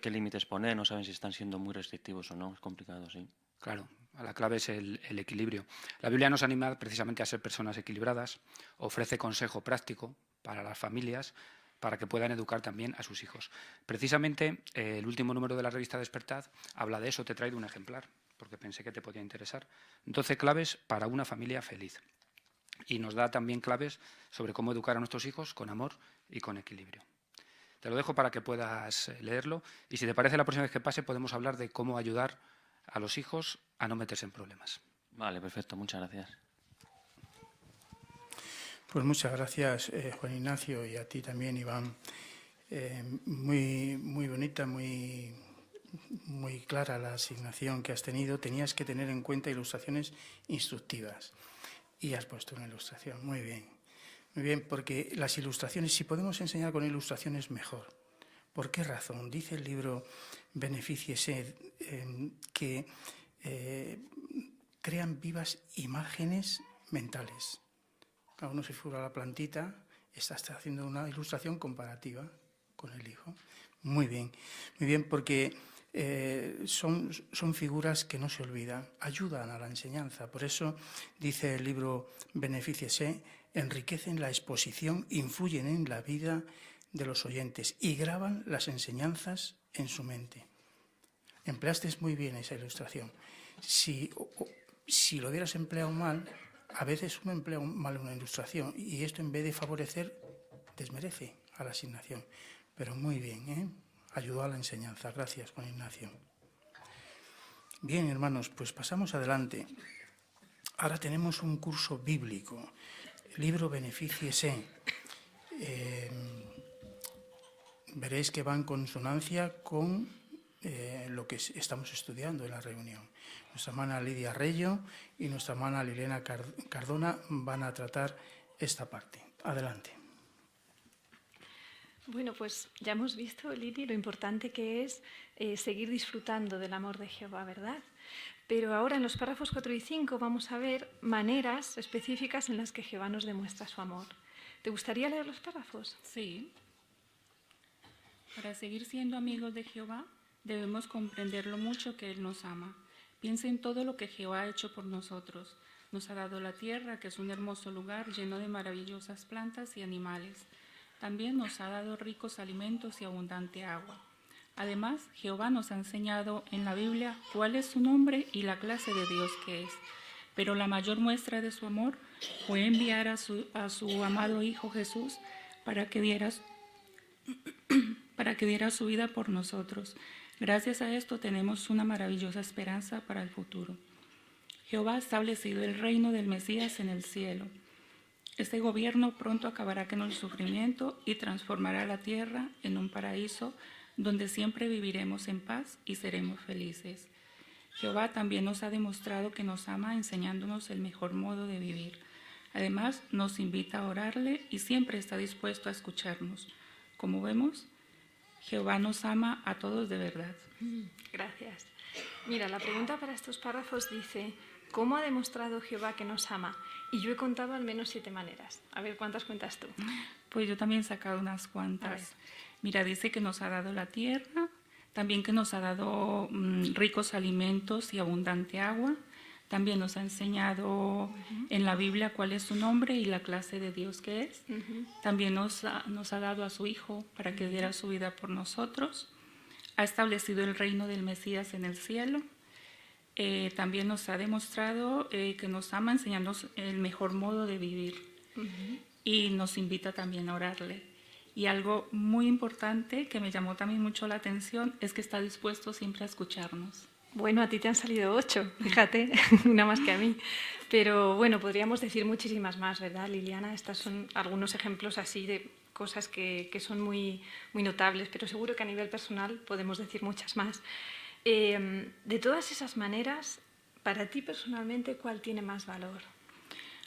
qué límites poner, no saben si están siendo muy restrictivos o no. Es complicado, sí. Claro, la clave es el equilibrio. La Biblia nos anima precisamente a ser personas equilibradas, ofrece consejo práctico para las familias, para que puedan educar también a sus hijos. Precisamente el último número de la revista Despertad habla de eso, te he traído un ejemplar, porque pensé que te podía interesar. 12 claves para una familia feliz. Y nos da también claves sobre cómo educar a nuestros hijos con amor y con equilibrio. Te lo dejo para que puedas leerlo y si te parece la próxima vez que pase podemos hablar de cómo ayudar a los hijos a no meterse en problemas. Vale, perfecto, muchas gracias. Pues muchas gracias, Juan Ignacio, y a ti también, Iván. Muy bonita, muy clara la asignación que has tenido. Tenías que tener en cuenta ilustraciones instructivas. Y has puesto una ilustración, muy bien. Muy bien, porque las ilustraciones, si podemos enseñar con ilustraciones, mejor. ¿Por qué razón? Dice el libro Benefíciese que crean vivas imágenes mentales. Cada uno se figura la plantita, está haciendo una ilustración comparativa con el hijo. Muy bien, porque son figuras que no se olvidan, ayudan a la enseñanza. Por eso dice el libro Benefíciese, enriquecen la exposición, influyen en la vida de los oyentes y graban las enseñanzas en su mente. Empleaste muy bien esa ilustración. Si lo hubieras empleado mal, a veces uno emplea mal una ilustración y esto en vez de favorecer, desmerece a la asignación. Pero muy bien, ayudó a la enseñanza. Gracias, Juan Ignacio. Bien, hermanos, pues pasamos adelante. Ahora tenemos un curso bíblico, el libro Benefíciese. Veréis que va en consonancia con lo que estamos estudiando en la reunión. Nuestra hermana Lidia Reyo y nuestra hermana Liliana Cardona van a tratar esta parte. Adelante. Bueno, pues ya hemos visto, Lili, lo importante que es seguir disfrutando del amor de Jehová, ¿verdad? Pero ahora en los párrafos 4 y 5 vamos a ver maneras específicas en las que Jehová nos demuestra su amor. ¿Te gustaría leer los párrafos? Sí. Para seguir siendo amigos de Jehová, debemos comprender lo mucho que Él nos ama. Piensa en todo lo que Jehová ha hecho por nosotros. Nos ha dado la tierra, que es un hermoso lugar lleno de maravillosas plantas y animales. También nos ha dado ricos alimentos y abundante agua. Además, Jehová nos ha enseñado en la Biblia cuál es su nombre y la clase de Dios que es. Pero la mayor muestra de su amor fue enviar a su amado Hijo Jesús para que diera su vida por nosotros. Gracias a esto tenemos una maravillosa esperanza para el futuro. Jehová ha establecido el reino del Mesías en el cielo. Este gobierno pronto acabará con el sufrimiento y transformará la tierra en un paraíso donde siempre viviremos en paz y seremos felices. Jehová también nos ha demostrado que nos ama enseñándonos el mejor modo de vivir. Además, nos invita a orarle y siempre está dispuesto a escucharnos. Como vemos, Jehová nos ama a todos de verdad. Gracias. Mira, la pregunta para estos párrafos dice, ¿cómo ha demostrado Jehová que nos ama? Y yo he contado al menos 7 maneras. A ver, ¿cuántas cuentas tú? Pues yo también he sacado unas cuantas. Mira, dice que nos ha dado la tierra, también que nos ha dado ricos alimentos y abundante agua. También nos ha enseñado en la Biblia cuál es su nombre y la clase de Dios que es. También nos ha dado a su Hijo para que diera su vida por nosotros. Ha establecido el reino del Mesías en el cielo. También nos ha demostrado que nos ama enseñándonos el mejor modo de vivir. Y nos invita también a orarle. Y algo muy importante que me llamó también mucho la atención es que está dispuesto siempre a escucharnos. Bueno, a ti te han salido 8, fíjate, una más que a mí. Pero bueno, podríamos decir muchísimas más, ¿verdad, Liliana? Estos son algunos ejemplos así de cosas que son muy, muy notables, pero seguro que a nivel personal podemos decir muchas más. De todas esas maneras, para ti personalmente, ¿cuál tiene más valor?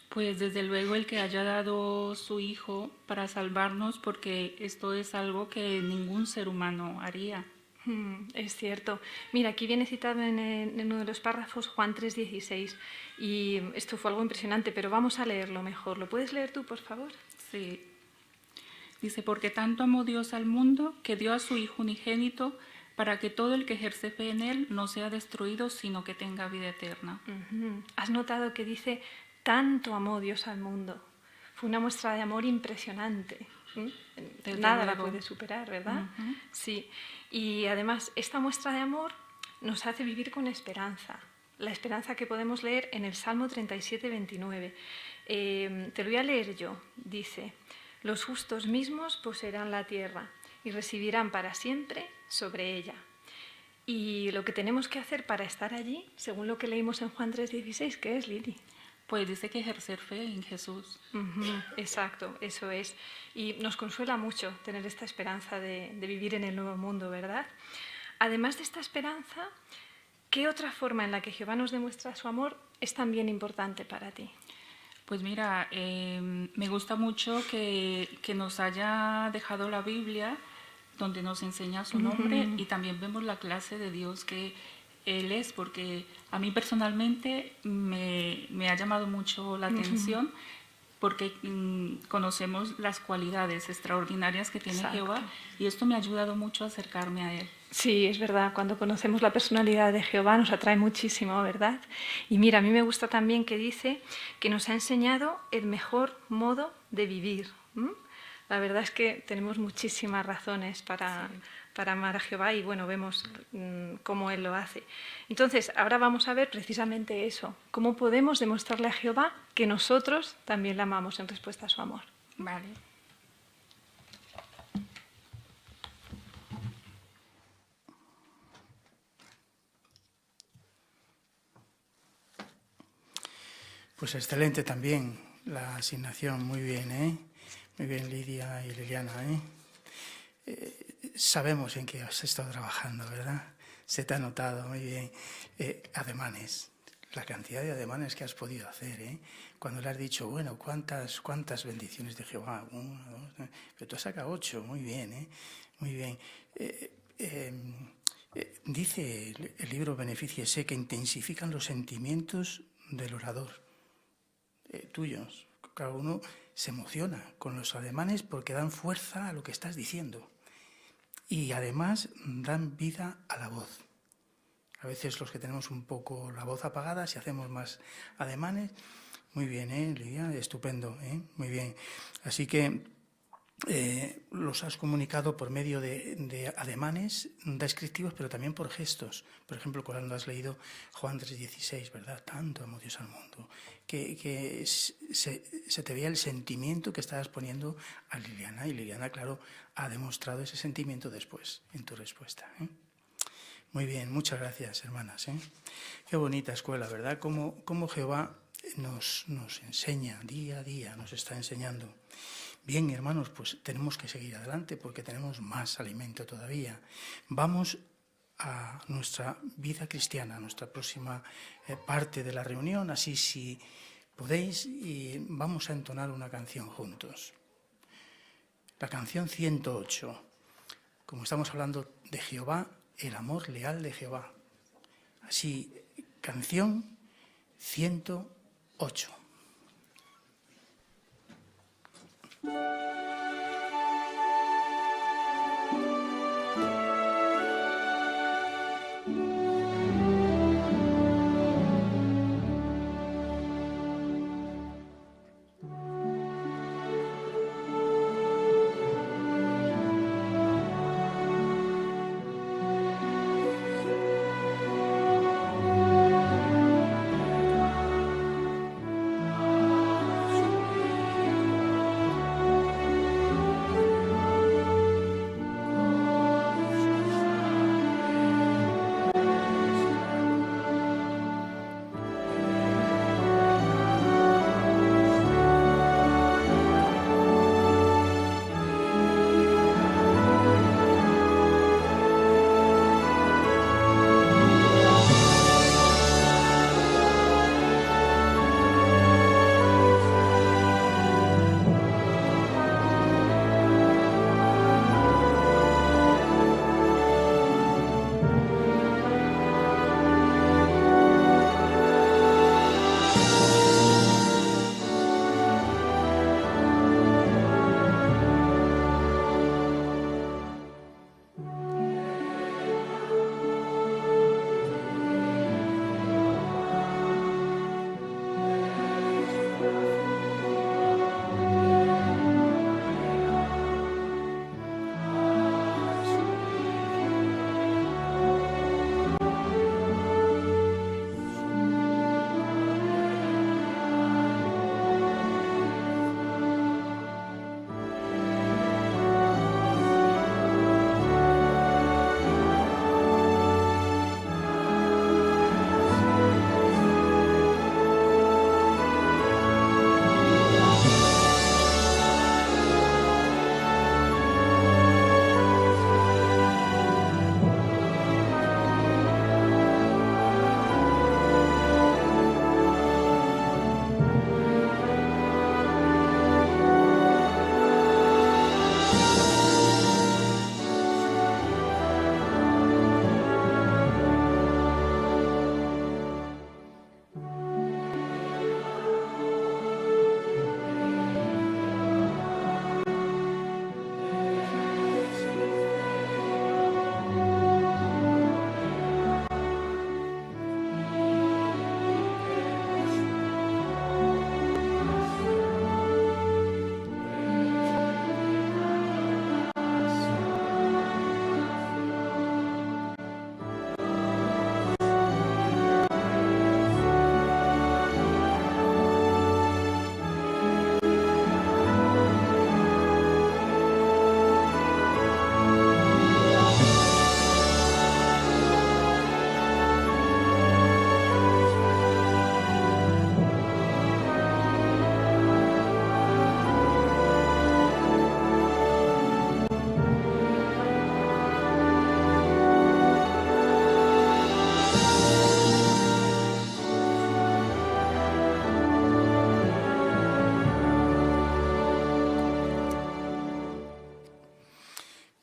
Pues desde luego el que haya dado su Hijo para salvarnos, porque esto es algo que ningún ser humano haría. Es cierto. Mira, aquí viene citado en uno de los párrafos Juan 3:16 y esto fue algo impresionante, pero vamos a leerlo mejor. ¿Lo puedes leer tú, por favor? Sí. Dice, porque tanto amó Dios al mundo que dio a su Hijo unigénito para que todo el que ejerce fe en Él no sea destruido, sino que tenga vida eterna. ¿Has notado que dice tanto amó Dios al mundo? Fue una muestra de amor impresionante. Nada la puede superar, ¿verdad? Sí. Y además, esta muestra de amor nos hace vivir con esperanza. La esperanza que podemos leer en el Salmo 37:29. Te lo voy a leer yo. Dice, los justos mismos poseerán la tierra y recibirán para siempre sobre ella. Y lo que tenemos que hacer para estar allí, según lo que leímos en Juan 3:16, ¿qué es, Lili? Pues dice que ejercer fe en Jesús. Exacto, eso es. Y nos consuela mucho tener esta esperanza de vivir en el nuevo mundo, ¿verdad? Además de esta esperanza, ¿qué otra forma en la que Jehová nos demuestra su amor es también importante para ti? Pues mira, me gusta mucho que nos haya dejado la Biblia, donde nos enseña su nombre, y también vemos la clase de Dios que Él es, porque a mí personalmente me ha llamado mucho la atención, porque conocemos las cualidades extraordinarias que tiene Jehová, y esto me ha ayudado mucho a acercarme a Él. Sí, es verdad, cuando conocemos la personalidad de Jehová nos atrae muchísimo, ¿verdad? Y mira, a mí me gusta también que dice que nos ha enseñado el mejor modo de vivir. La verdad es que tenemos muchísimas razones para amar a Jehová y bueno, vemos cómo Él lo hace. Entonces, ahora vamos a ver precisamente eso, cómo podemos demostrarle a Jehová que nosotros también le amamos en respuesta a su amor. Vale. Pues excelente también la asignación, muy bien, ¿eh? Muy bien, Lidia y Liliana, sabemos en qué has estado trabajando, ¿verdad? Se te ha notado, muy bien. Ademanes, la cantidad de ademanes que has podido hacer, ¿eh? Cuando le has dicho, bueno, ¿cuántas bendiciones de Jehová? 1, 2, pero tú has sacado 8, muy bien, ¿eh? Muy bien. Dice el libro Benefíciese que intensifican los sentimientos del orador, tuyos. Cada uno se emociona con los ademanes porque dan fuerza a lo que estás diciendo y además dan vida a la voz. A veces los que tenemos un poco la voz apagada, si hacemos más ademanes, muy bien, Lidia, estupendo, muy bien. Así que los has comunicado por medio de ademanes descriptivos, pero también por gestos. Por ejemplo, cuando has leído Juan 3,16, ¿verdad? Tanto amó Dios al mundo, que se te veía el sentimiento que estabas poniendo a Liliana. Y Liliana, claro, ha demostrado ese sentimiento después, en tu respuesta. Muy bien, muchas gracias, hermanas. Qué bonita escuela, ¿verdad? Cómo Jehová nos enseña día a día, nos está enseñando. Bien, hermanos, pues tenemos que seguir adelante porque tenemos más alimento todavía. Vamos a nuestra vida cristiana, a nuestra próxima parte de la reunión, así si podéis, y vamos a entonar una canción juntos. La canción 108. Como estamos hablando de Jehová, el amor leal de Jehová. Así, canción 108.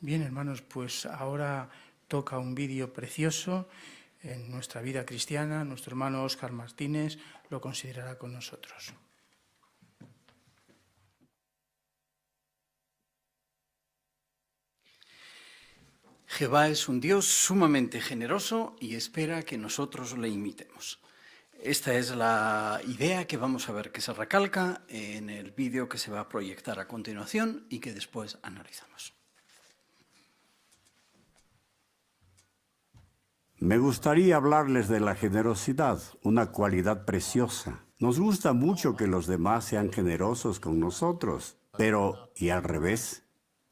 Bien, hermanos, pues ahora toca un vídeo precioso en nuestra vida cristiana. Nuestro hermano Óscar Martínez lo considerará con nosotros. Jehová es un Dios sumamente generoso y espera que nosotros le imitemos. Esta es la idea que vamos a ver que se recalca en el vídeo que se va a proyectar a continuación y que después analizamos. Me gustaría hablarles de la generosidad, una cualidad preciosa. Nos gusta mucho que los demás sean generosos con nosotros, pero ¿y al revés?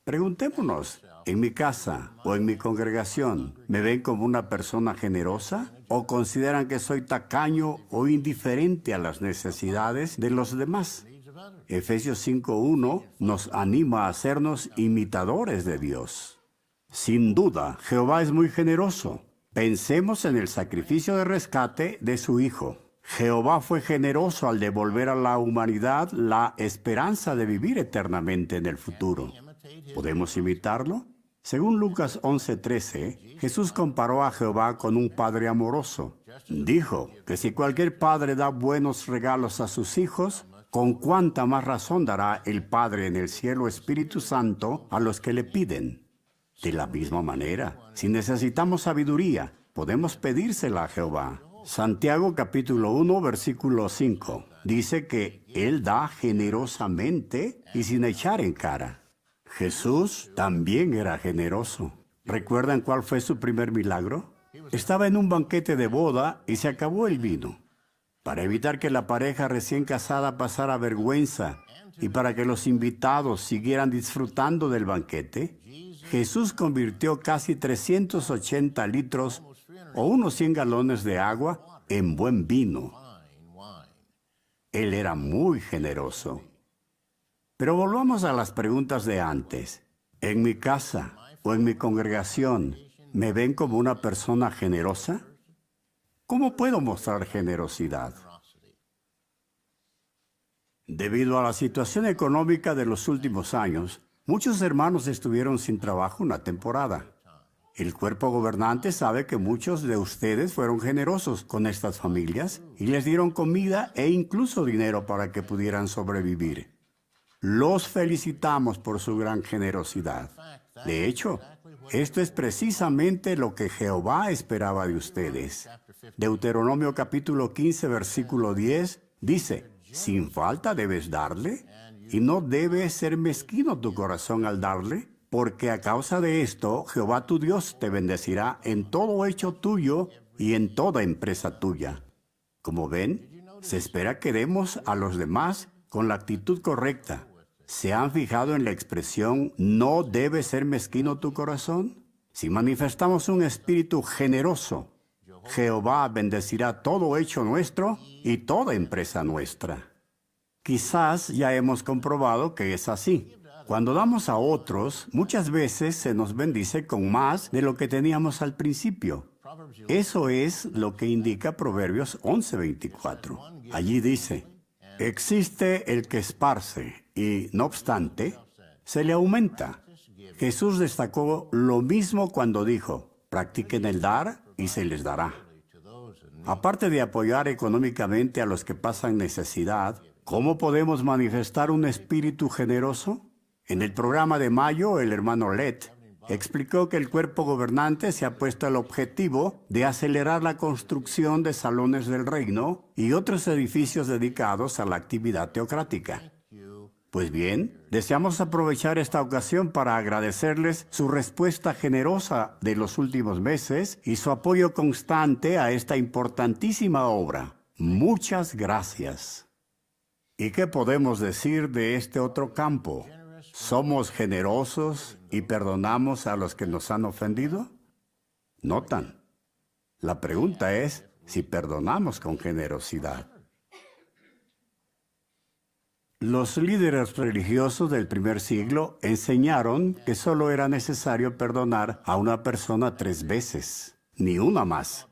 Preguntémonos, ¿en mi casa o en mi congregación me ven como una persona generosa? ¿O consideran que soy tacaño o indiferente a las necesidades de los demás? Efesios 5:1 nos anima a hacernos imitadores de Dios. Sin duda, Jehová es muy generoso. Pensemos en el sacrificio de rescate de su Hijo. Jehová fue generoso al devolver a la humanidad la esperanza de vivir eternamente en el futuro. ¿Podemos imitarlo? Según Lucas 11:13, Jesús comparó a Jehová con un padre amoroso. Dijo que si cualquier padre da buenos regalos a sus hijos, ¿con cuánta más razón dará el Padre en el cielo Espíritu Santo a los que le piden? De la misma manera, si necesitamos sabiduría, podemos pedírsela a Jehová. Santiago capítulo 1, versículo 5, dice que Él da generosamente y sin echar en cara. Jesús también era generoso. ¿Recuerdan cuál fue su primer milagro? Estaba en un banquete de boda y se acabó el vino. Para evitar que la pareja recién casada pasara vergüenza y para que los invitados siguieran disfrutando del banquete, Jesús convirtió casi 380 litros o unos 100 galones de agua en buen vino. Él era muy generoso. Pero volvamos a las preguntas de antes. ¿En mi casa o en mi congregación me ven como una persona generosa? ¿Cómo puedo mostrar generosidad? Debido a la situación económica de los últimos años, muchos hermanos estuvieron sin trabajo una temporada. El cuerpo gobernante sabe que muchos de ustedes fueron generosos con estas familias y les dieron comida e incluso dinero para que pudieran sobrevivir. Los felicitamos por su gran generosidad. De hecho, esto es precisamente lo que Jehová esperaba de ustedes. Deuteronomio capítulo 15, versículo 10, dice, sin falta debes darle, y no debe ser mezquino tu corazón al darle, porque a causa de esto, Jehová tu Dios te bendecirá en todo hecho tuyo y en toda empresa tuya. Como ven, se espera que demos a los demás con la actitud correcta. ¿Se han fijado en la expresión, no debe ser mezquino tu corazón? Si manifestamos un espíritu generoso, Jehová bendecirá todo hecho nuestro y toda empresa nuestra. Quizás ya hemos comprobado que es así. Cuando damos a otros, muchas veces se nos bendice con más de lo que teníamos al principio. Eso es lo que indica Proverbios 11:24. Allí dice, existe el que esparce y, no obstante, se le aumenta. Jesús destacó lo mismo cuando dijo, practiquen el dar y se les dará. Aparte de apoyar económicamente a los que pasan necesidad, ¿cómo podemos manifestar un espíritu generoso? En el programa de mayo, el hermano Led explicó que el cuerpo gobernante se ha puesto el objetivo de acelerar la construcción de salones del reino y otros edificios dedicados a la actividad teocrática. Pues bien, deseamos aprovechar esta ocasión para agradecerles su respuesta generosa de los últimos meses y su apoyo constante a esta importantísima obra. Muchas gracias. ¿Y qué podemos decir de este otro campo? ¿Somos generosos y perdonamos a los que nos han ofendido? Notan. La pregunta es si perdonamos con generosidad. Los líderes religiosos del primer siglo enseñaron que solo era necesario perdonar a una persona 3 veces, ni una más.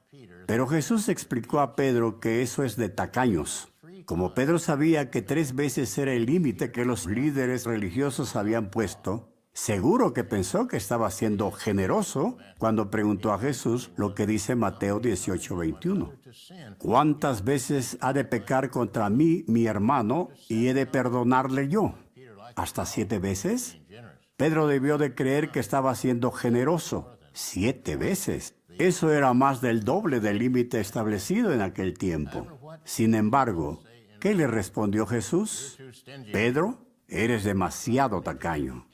Pero Jesús explicó a Pedro que eso es de tacaños. Como Pedro sabía que 3 veces era el límite que los líderes religiosos habían puesto, Seguro que pensó que estaba siendo generoso cuando preguntó a Jesús lo que dice Mateo 18:21. ¿Cuántas veces ha de pecar contra mí mi hermano y he de perdonarle yo? ¿Hasta 7 veces? Pedro debió de creer que estaba siendo generoso. 7 veces. Eso era más del doble del límite establecido en aquel tiempo. Sin embargo, ¿qué le respondió Jesús? Pedro, eres demasiado tacaño.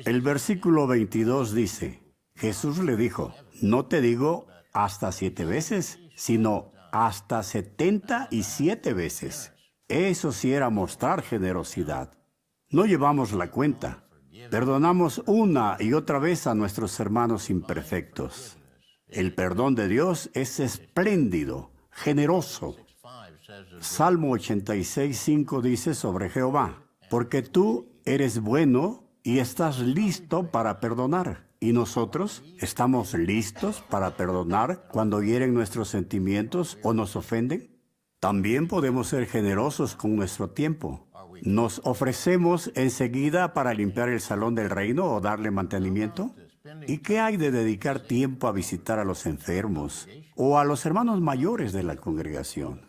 El versículo 22 dice, Jesús le dijo, no te digo hasta 7 veces, sino hasta 77 veces. Eso sí era mostrar generosidad. No llevamos la cuenta. Perdonamos una y otra vez a nuestros hermanos imperfectos. El perdón de Dios es espléndido, generoso. Salmo 86:5 dice sobre Jehová, porque tú eres bueno y estás listo para perdonar. ¿Y nosotros estamos listos para perdonar cuando hieren nuestros sentimientos o nos ofenden? También podemos ser generosos con nuestro tiempo. ¿Nos ofrecemos enseguida para limpiar el salón del reino o darle mantenimiento? ¿Y qué hay de dedicar tiempo a visitar a los enfermos o a los hermanos mayores de la congregación?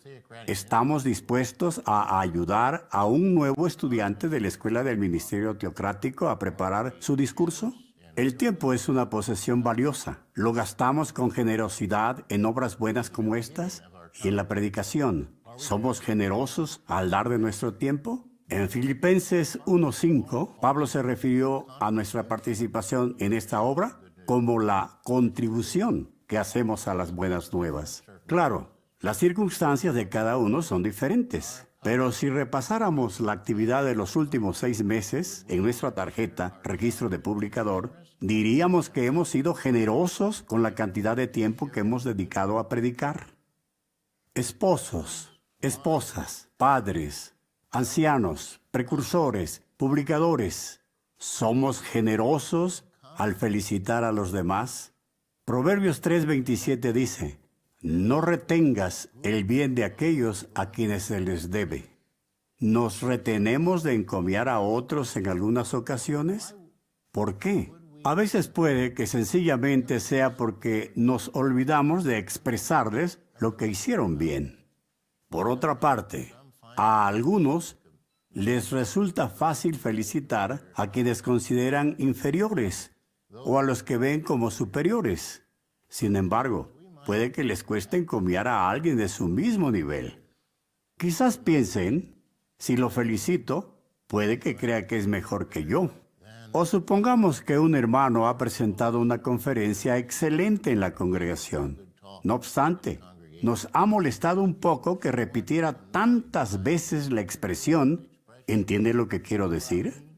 ¿Estamos dispuestos a ayudar a un nuevo estudiante de la Escuela del Ministerio Teocrático a preparar su discurso? El tiempo es una posesión valiosa. ¿Lo gastamos con generosidad en obras buenas como estas? ¿Y en la predicación? ¿Somos generosos al dar de nuestro tiempo? En Filipenses 1:5, Pablo se refirió a nuestra participación en esta obra como la contribución que hacemos a las buenas nuevas. Claro, las circunstancias de cada uno son diferentes, pero si repasáramos la actividad de los últimos 6 meses en nuestra tarjeta, registro de publicador, diríamos que hemos sido generosos con la cantidad de tiempo que hemos dedicado a predicar. Esposos, esposas, padres, ancianos, precursores, publicadores, ¿somos generosos al felicitar a los demás? Proverbios 3:27 dice, no retengas el bien de aquellos a quienes se les debe. ¿Nos retenemos de encomiar a otros en algunas ocasiones? ¿Por qué? A veces puede que sencillamente sea porque nos olvidamos de expresarles lo que hicieron bien. Por otra parte, a algunos les resulta fácil felicitar a quienes consideran inferiores o a los que ven como superiores. Sin embargo, puede que les cueste encomiar a alguien de su mismo nivel. Quizás piensen, si lo felicito, puede que crea que es mejor que yo. O supongamos que un hermano ha presentado una conferencia excelente en la congregación. No obstante, nos ha molestado un poco que repitiera tantas veces la expresión, ¿entiende lo que quiero decir?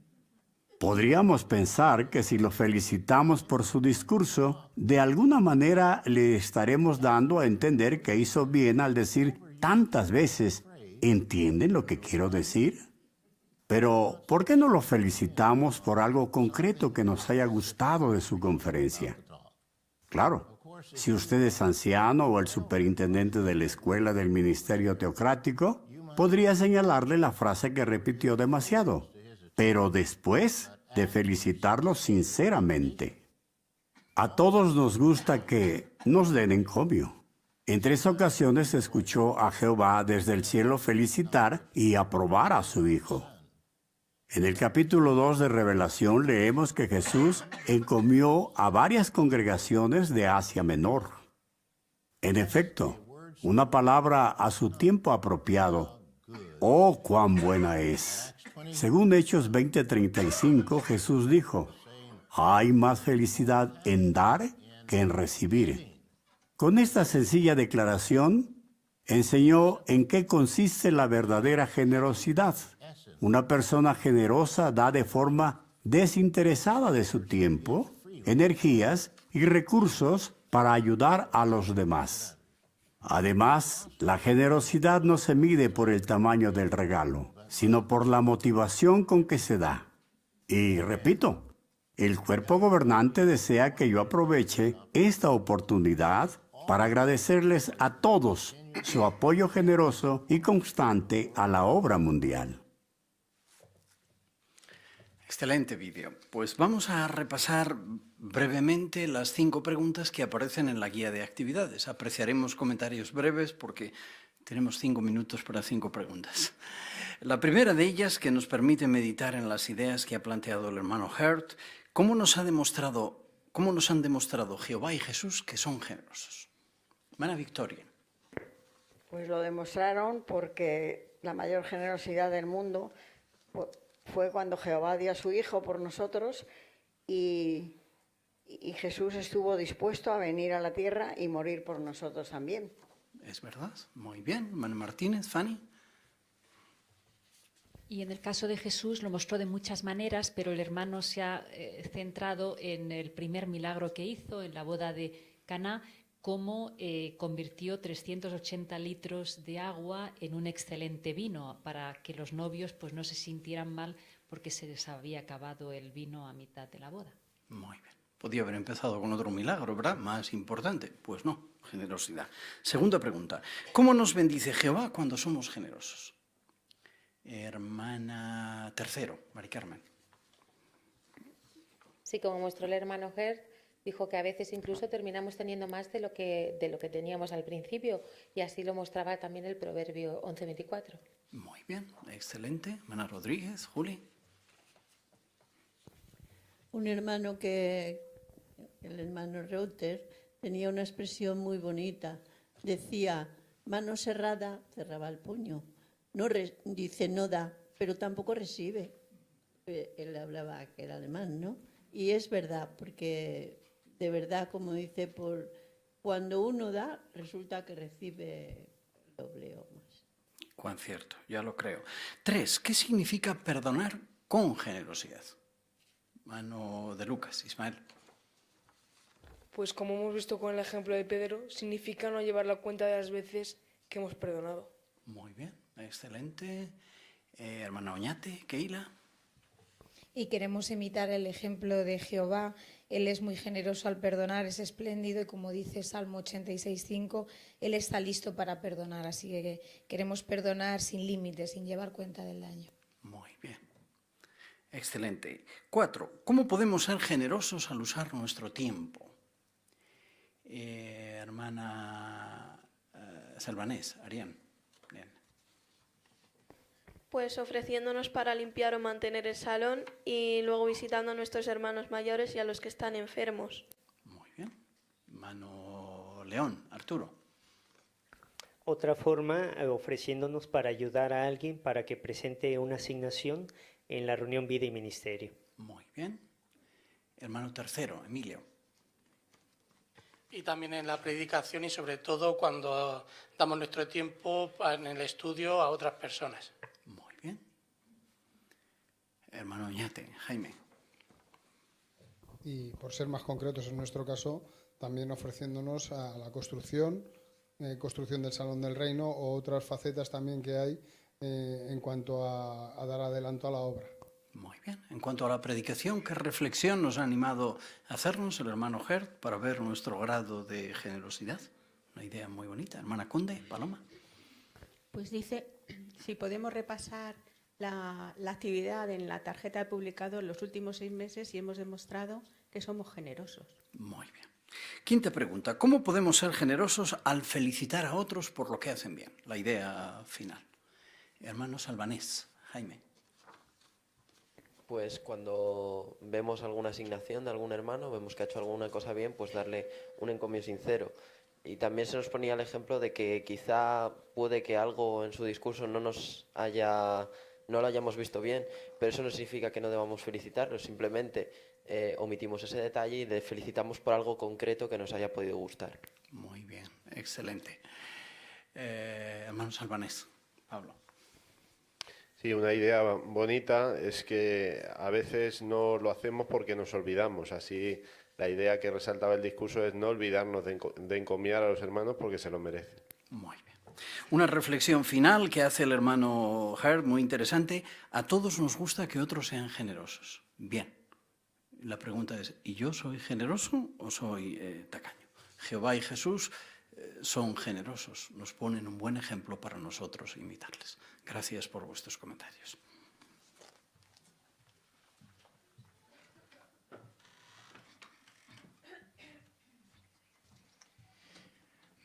Podríamos pensar que si lo felicitamos por su discurso, de alguna manera le estaremos dando a entender que hizo bien al decir tantas veces, ¿entienden lo que quiero decir? Pero, ¿por qué no lo felicitamos por algo concreto que nos haya gustado de su conferencia? Claro. Si usted es anciano o el superintendente de la Escuela del Ministerio Teocrático, podría señalarle la frase que repitió demasiado, pero después de felicitarlo sinceramente. A todos nos gusta que nos den encomio. En 3 ocasiones escuchó a Jehová desde el cielo felicitar y aprobar a su Hijo. En el capítulo 2 de Revelación leemos que Jesús encomió a varias congregaciones de Asia Menor. En efecto, una palabra a su tiempo apropiado. ¡Oh, cuán buena es! Según Hechos 20:35, Jesús dijo, hay más felicidad en dar que en recibir. Con esta sencilla declaración, enseñó en qué consiste la verdadera generosidad. Una persona generosa da de forma desinteresada de su tiempo, energías y recursos para ayudar a los demás. Además, la generosidad no se mide por el tamaño del regalo, sino por la motivación con que se da. Y repito, el cuerpo gobernante desea que yo aproveche esta oportunidad para agradecerles a todos su apoyo generoso y constante a la obra mundial. Excelente vídeo. Pues vamos a repasar brevemente las 5 preguntas que aparecen en la guía de actividades. Apreciaremos comentarios breves porque tenemos 5 minutos para 5 preguntas. La primera de ellas, que nos permite meditar en las ideas que ha planteado el hermano Hert, ¿cómo nos han demostrado Jehová y Jesús que son generosos? Hermana Victoria. Pues lo demostraron porque la mayor generosidad del mundo fue cuando Jehová dio a su Hijo por nosotros y Jesús estuvo dispuesto a venir a la tierra y morir por nosotros también. Es verdad, muy bien. Hermana Martínez, Fanny. Y en el caso de Jesús lo mostró de muchas maneras, pero el hermano se ha centrado en el primer milagro que hizo, en la boda de Caná, cómo convirtió 380 litros de agua en un excelente vino para que los novios pues, no se sintieran mal porque se les había acabado el vino a mitad de la boda. Muy bien. Podía haber empezado con otro milagro, ¿verdad? Más importante. Pues no, generosidad. Segunda pregunta. ¿Cómo nos bendice Jehová cuando somos generosos? Hermana Tercero, Mari Carmen. Sí, como mostró el hermano Gerd, dijo que a veces incluso terminamos teniendo más de lo que teníamos al principio, y así lo mostraba también el Proverbio 11:24. Muy bien, excelente. Hermana Rodríguez, Juli. Un hermano el hermano Reuter, tenía una expresión muy bonita. Decía, mano cerrada, cerraba el puño. Dice, no da, pero tampoco recibe. Él hablaba, que era alemán, ¿no? Y es verdad, porque de verdad, como dice, cuando uno da, resulta que recibe el doble o más. Cuán cierto, ya lo creo. 3. ¿Qué significa perdonar con generosidad? Mano de Lucas, Ismael. Pues como hemos visto con el ejemplo de Pedro, significa no llevar la cuenta de las veces que hemos perdonado. Muy bien, excelente. Hermana Oñate, Keila. Y queremos imitar el ejemplo de Jehová. Él es muy generoso al perdonar, es espléndido y como dice Salmo 86:5, Él está listo para perdonar. Así que queremos perdonar sin límites, sin llevar cuenta del daño. Muy bien. Excelente. 4. ¿Cómo podemos ser generosos al usar nuestro tiempo? Hermana Salvanés, Arián. Bien. Pues ofreciéndonos para limpiar o mantener el salón y luego visitando a nuestros hermanos mayores y a los que están enfermos. Muy bien. Mano León, Arturo. Otra forma, ofreciéndonos para ayudar a alguien para que presente una asignación en la reunión Vida y Ministerio. Muy bien. Hermano Tercero, Emilio. Y también en la predicación y sobre todo cuando damos nuestro tiempo en el estudio a otras personas. Muy bien. Hermano Oñate, Jaime. Y por ser más concretos en nuestro caso, también ofreciéndonos a la construcción del Salón del Reino o otras facetas también que hay en cuanto a dar adelanto a la obra. Muy bien. En cuanto a la predicación, ¿qué reflexión nos ha animado a hacernos el hermano Hert para ver nuestro grado de generosidad? Una idea muy bonita. Hermana Conde, Paloma. Pues dice, si podemos repasar la actividad en la tarjeta de publicado en los últimos 6 meses y hemos demostrado que somos generosos. Muy bien. Quinta pregunta. ¿Cómo podemos ser generosos al felicitar a otros por lo que hacen bien? La idea final. Hermanos Albanés, Jaime. Pues cuando vemos alguna asignación de algún hermano, vemos que ha hecho alguna cosa bien, pues darle un encomio sincero. Y también se nos ponía el ejemplo de que quizá puede que algo en su discurso no lo hayamos visto bien, pero eso no significa que no debamos felicitarlo, simplemente omitimos ese detalle y le felicitamos por algo concreto que nos haya podido gustar. Muy bien, excelente. Hermanos Albanés, Pablo. Sí, una idea bonita es que a veces no lo hacemos porque nos olvidamos. Así, la idea que resaltaba el discurso es no olvidarnos de encomiar a los hermanos porque se lo merecen. Muy bien. Una reflexión final que hace el hermano Hert, muy interesante. A todos nos gusta que otros sean generosos. Bien. La pregunta es, ¿y yo soy generoso o soy tacaño? Jehová y Jesús son generosos, nos ponen un buen ejemplo para nosotros imitarles. Gracias por vuestros comentarios.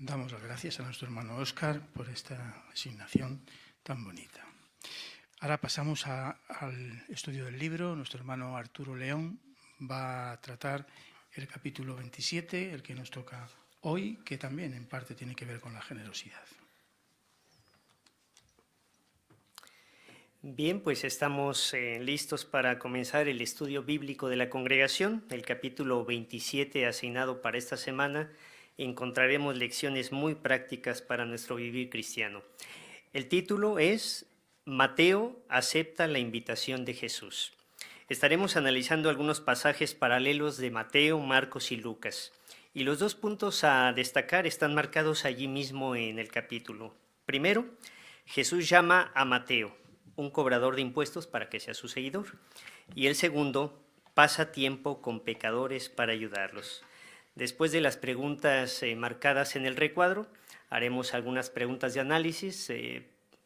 Damos las gracias a nuestro hermano Óscar por esta asignación tan bonita. Ahora pasamos al estudio del libro. Nuestro hermano Arturo León va a tratar el capítulo 27, el que nos toca hoy, que también en parte tiene que ver con la generosidad. Bien, pues estamos listos para comenzar el estudio bíblico de la congregación. El capítulo 27 asignado para esta semana encontraremos lecciones muy prácticas para nuestro vivir cristiano. El título es Mateo acepta la invitación de Jesús. Estaremos analizando algunos pasajes paralelos de Mateo, Marcos y Lucas. Y los 2 puntos a destacar están marcados allí mismo en el capítulo. Primero, Jesús llama a Mateo, un cobrador de impuestos, para que sea su seguidor. Y el segundo, pasa tiempo con pecadores para ayudarlos. Después de las preguntas marcadas en el recuadro, haremos algunas preguntas de análisis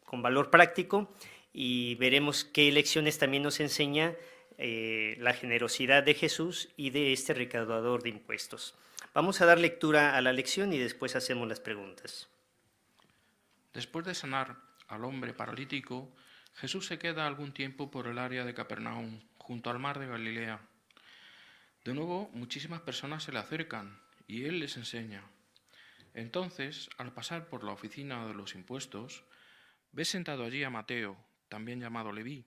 con valor práctico y veremos qué lecciones también nos enseña la generosidad de Jesús y de este recaudador de impuestos. Vamos a dar lectura a la lección y después hacemos las preguntas. Después de sanar al hombre paralítico, Jesús se queda algún tiempo por el área de Capernaum, junto al mar de Galilea. De nuevo, muchísimas personas se le acercan y él les enseña. Entonces, al pasar por la oficina de los impuestos, ve sentado allí a Mateo, también llamado Leví,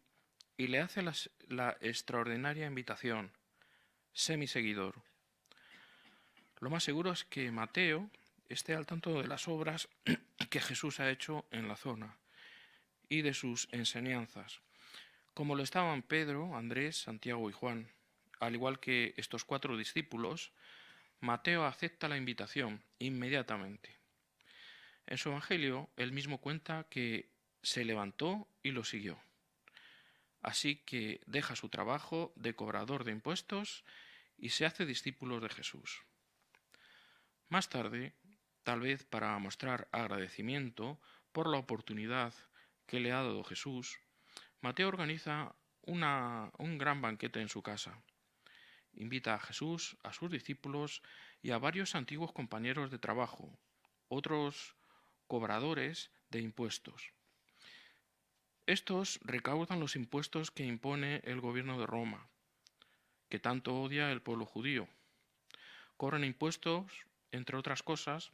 y le hace la extraordinaria invitación: sé mi seguidor. Lo más seguro es que Mateo esté al tanto de las obras que Jesús ha hecho en la zona y de sus enseñanzas, como lo estaban Pedro, Andrés, Santiago y Juan. Al igual que estos 4 discípulos, Mateo acepta la invitación inmediatamente. En su evangelio, él mismo cuenta que se levantó y lo siguió. Así que deja su trabajo de cobrador de impuestos y se hace discípulo de Jesús. Más tarde, tal vez para mostrar agradecimiento por la oportunidad que le ha dado Jesús, Mateo organiza un gran banquete en su casa. Invita a Jesús, a sus discípulos y a varios antiguos compañeros de trabajo, otros cobradores de impuestos. Estos recaudan los impuestos que impone el gobierno de Roma, que tanto odia el pueblo judío. Cobran impuestos, entre otras cosas,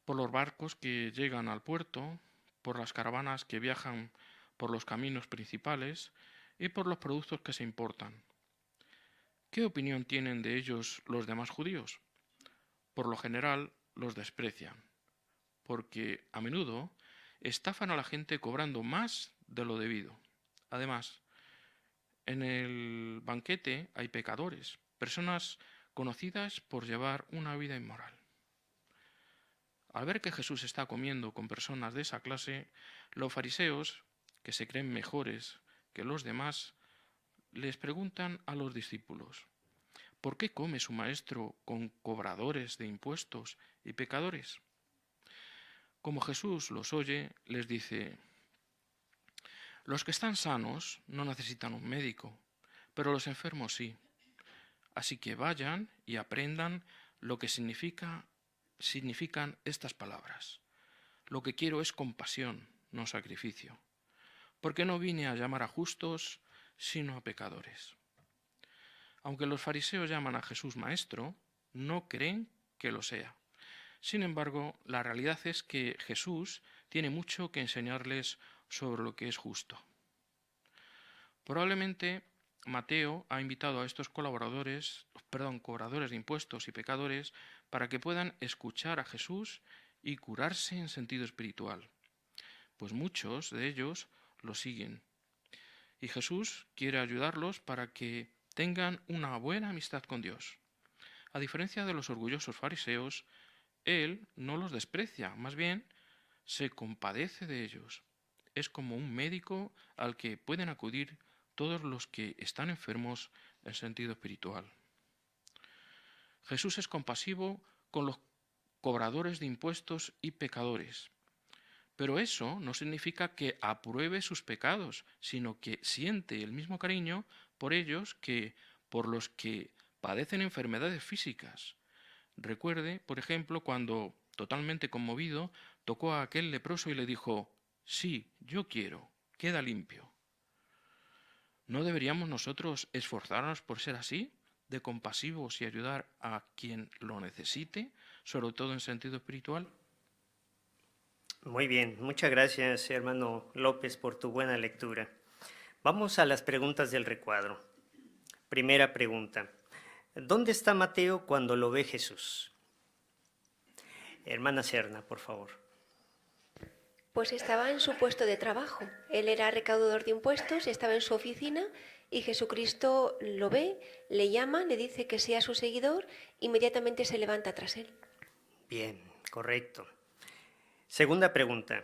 por los barcos que llegan al puerto, por las caravanas que viajan por los caminos principales y por los productos que se importan. ¿Qué opinión tienen de ellos los demás judíos? Por lo general los desprecian, porque a menudo estafan a la gente cobrando más de lo debido. Además, en el banquete hay pecadores, personas conocidas por llevar una vida inmoral. Al ver que Jesús está comiendo con personas de esa clase, los fariseos, que se creen mejores que los demás, les preguntan a los discípulos: ¿por qué come su maestro con cobradores de impuestos y pecadores? Como Jesús los oye, les dice: los que están sanos no necesitan un médico, pero los enfermos sí. Así que vayan y aprendan lo que significan estas palabras. Lo que quiero es compasión, no sacrificio, porque no vine a llamar a justos, sino a pecadores. Aunque los fariseos llaman a Jesús maestro, no creen que lo sea. Sin embargo, la realidad es que Jesús tiene mucho que enseñarles sobre lo que es justo. Probablemente Mateo ha invitado a estos cobradores de impuestos y pecadores para que puedan escuchar a Jesús y curarse en sentido espiritual, pues muchos de ellos lo siguen. Y Jesús quiere ayudarlos para que tengan una buena amistad con Dios. A diferencia de los orgullosos fariseos, Él no los desprecia, más bien se compadece de ellos. Es como un médico al que pueden acudir todos los que están enfermos en sentido espiritual. Jesús es compasivo con los cobradores de impuestos y pecadores, pero eso no significa que apruebe sus pecados, sino que siente el mismo cariño por ellos que por los que padecen enfermedades físicas. Recuerde, por ejemplo, cuando totalmente conmovido, tocó a aquel leproso y le dijo: «Sí, yo quiero, queda limpio». ¿No deberíamos nosotros esforzarnos por ser así, de compasivos y ayudar a quien lo necesite, sobre todo en sentido espiritual? Muy bien, muchas gracias, hermano López, por tu buena lectura. Vamos a las preguntas del recuadro. Primera pregunta: ¿dónde está Mateo cuando lo ve Jesús? Hermana Serna, por favor. Pues estaba en su puesto de trabajo. Él era recaudador de impuestos, estaba en su oficina y Jesucristo lo ve, le llama, le dice que sea su seguidor, inmediatamente se levanta tras él. Bien, correcto. Segunda pregunta: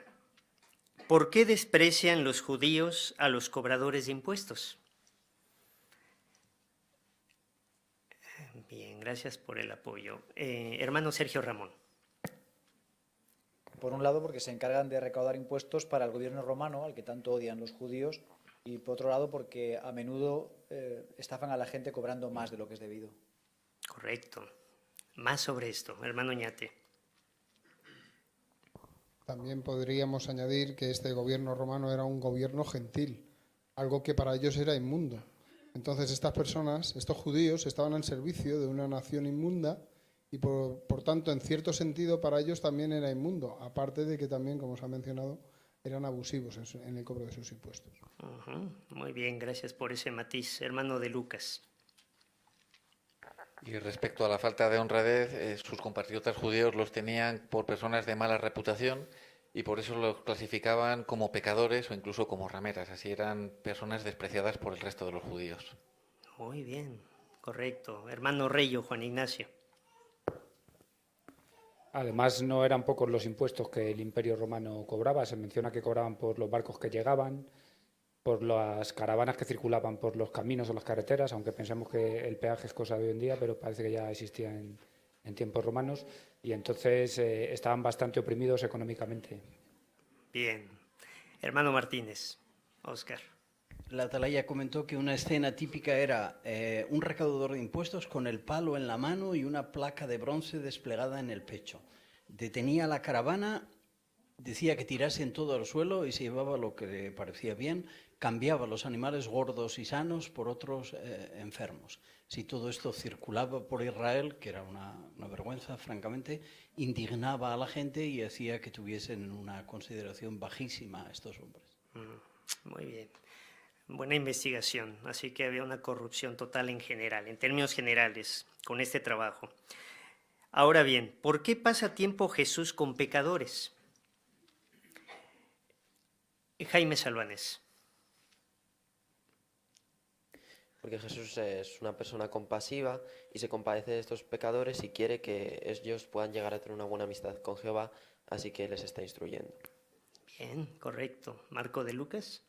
¿por qué desprecian los judíos a los cobradores de impuestos? Bien, gracias por el apoyo. Hermano Sergio Ramón. Por un lado, porque se encargan de recaudar impuestos para el gobierno romano, al que tanto odian los judíos, y por otro lado, porque a menudo estafan a la gente cobrando más de lo que es debido. Correcto. Más sobre esto, hermano Ñate. También podríamos añadir que este gobierno romano era un gobierno gentil, algo que para ellos era inmundo. Entonces estas personas, estos judíos, estaban al servicio de una nación inmunda y por tanto, en cierto sentido, para ellos también era inmundo, aparte de que también, como se ha mencionado, eran abusivos en el cobro de sus impuestos. Muy bien, gracias por ese matiz. Hermano de Lucas. Y respecto a la falta de honradez, sus compatriotas judíos los tenían por personas de mala reputación y por eso los clasificaban como pecadores o incluso como rameras. Así eran personas despreciadas por el resto de los judíos. Muy bien, correcto. Hermano Reyo, Juan Ignacio. Además, no eran pocos los impuestos que el Imperio Romano cobraba. Se menciona que cobraban por los barcos que llegaban, por las caravanas que circulaban por los caminos o las carreteras, aunque pensemos que el peaje es cosa de hoy en día, pero parece que ya existía en tiempos romanos, y entonces estaban bastante oprimidos económicamente. Bien. Hermano Martínez, Óscar. La atalaya comentó que una escena típica era un recaudador de impuestos con el palo en la mano y una placa de bronce desplegada en el pecho. Detenía la caravana, decía que tirasen todo al suelo y se llevaba lo que le parecía bien, cambiaba los animales gordos y sanos por otros enfermos. Si todo esto circulaba por Israel, que era una vergüenza, francamente, indignaba a la gente y hacía que tuviesen una consideración bajísima a estos hombres. Muy bien. Buena investigación. Así que había una corrupción total en general, en términos generales, con este trabajo. Ahora bien, ¿por qué pasa tiempo Jesús con pecadores? Jaime Salvanés. Porque Jesús es una persona compasiva y se compadece de estos pecadores y quiere que ellos puedan llegar a tener una buena amistad con Jehová, así que les está instruyendo. Bien, correcto. Marco de Lucas.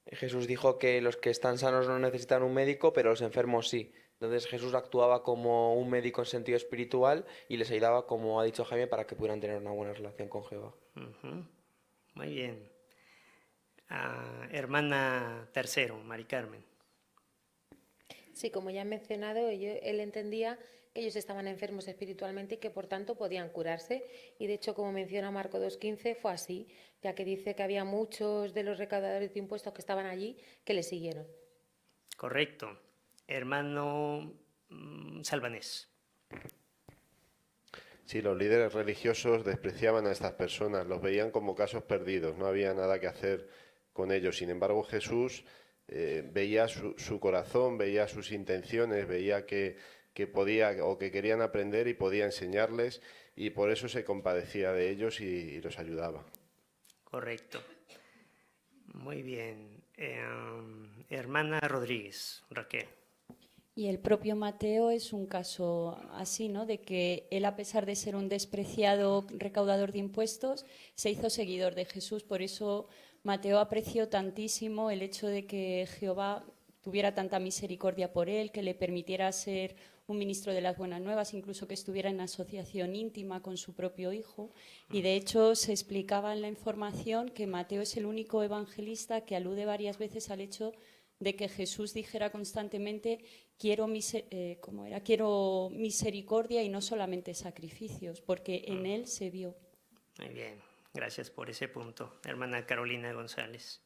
Jesús dijo que los que están sanos no necesitan un médico, pero los enfermos sí. Entonces Jesús actuaba como un médico en sentido espiritual y les ayudaba, como ha dicho Jaime, para que pudieran tener una buena relación con Jehová. Muy bien. Hermana Tercero, Mari Carmen. Sí, como ya he mencionado, él entendía que ellos estaban enfermos espiritualmente y que por tanto podían curarse. Y de hecho, como menciona Marco 2.15, fue así, ya que dice que había muchos de los recaudadores de impuestos que estaban allí que le siguieron. Correcto. Hermano Salvanés. Sí, los líderes religiosos despreciaban a estas personas, los veían como casos perdidos, no había nada que hacer con ellos. Sin embargo, Jesús veía su corazón, veía sus intenciones, veía que podía o que querían aprender y podía enseñarles, y por eso se compadecía de ellos y los ayudaba. Correcto. Muy bien. Hermana Rodríguez, Raquel. Y el propio Mateo es un caso así, ¿no? De que él, a pesar de ser un despreciado recaudador de impuestos, se hizo seguidor de Jesús. Por eso Mateo apreció tantísimo el hecho de que Jehová tuviera tanta misericordia por él, que le permitiera ser un ministro de las buenas nuevas, incluso que estuviera en asociación íntima con su propio hijo. Y de hecho se explicaba en la información que Mateo es el único evangelista que alude varias veces al hecho de que Jesús dijera constantemente quiero misericordia y no solamente sacrificios, porque en él se vio. Muy bien, gracias por ese punto. Hermana Carolina González.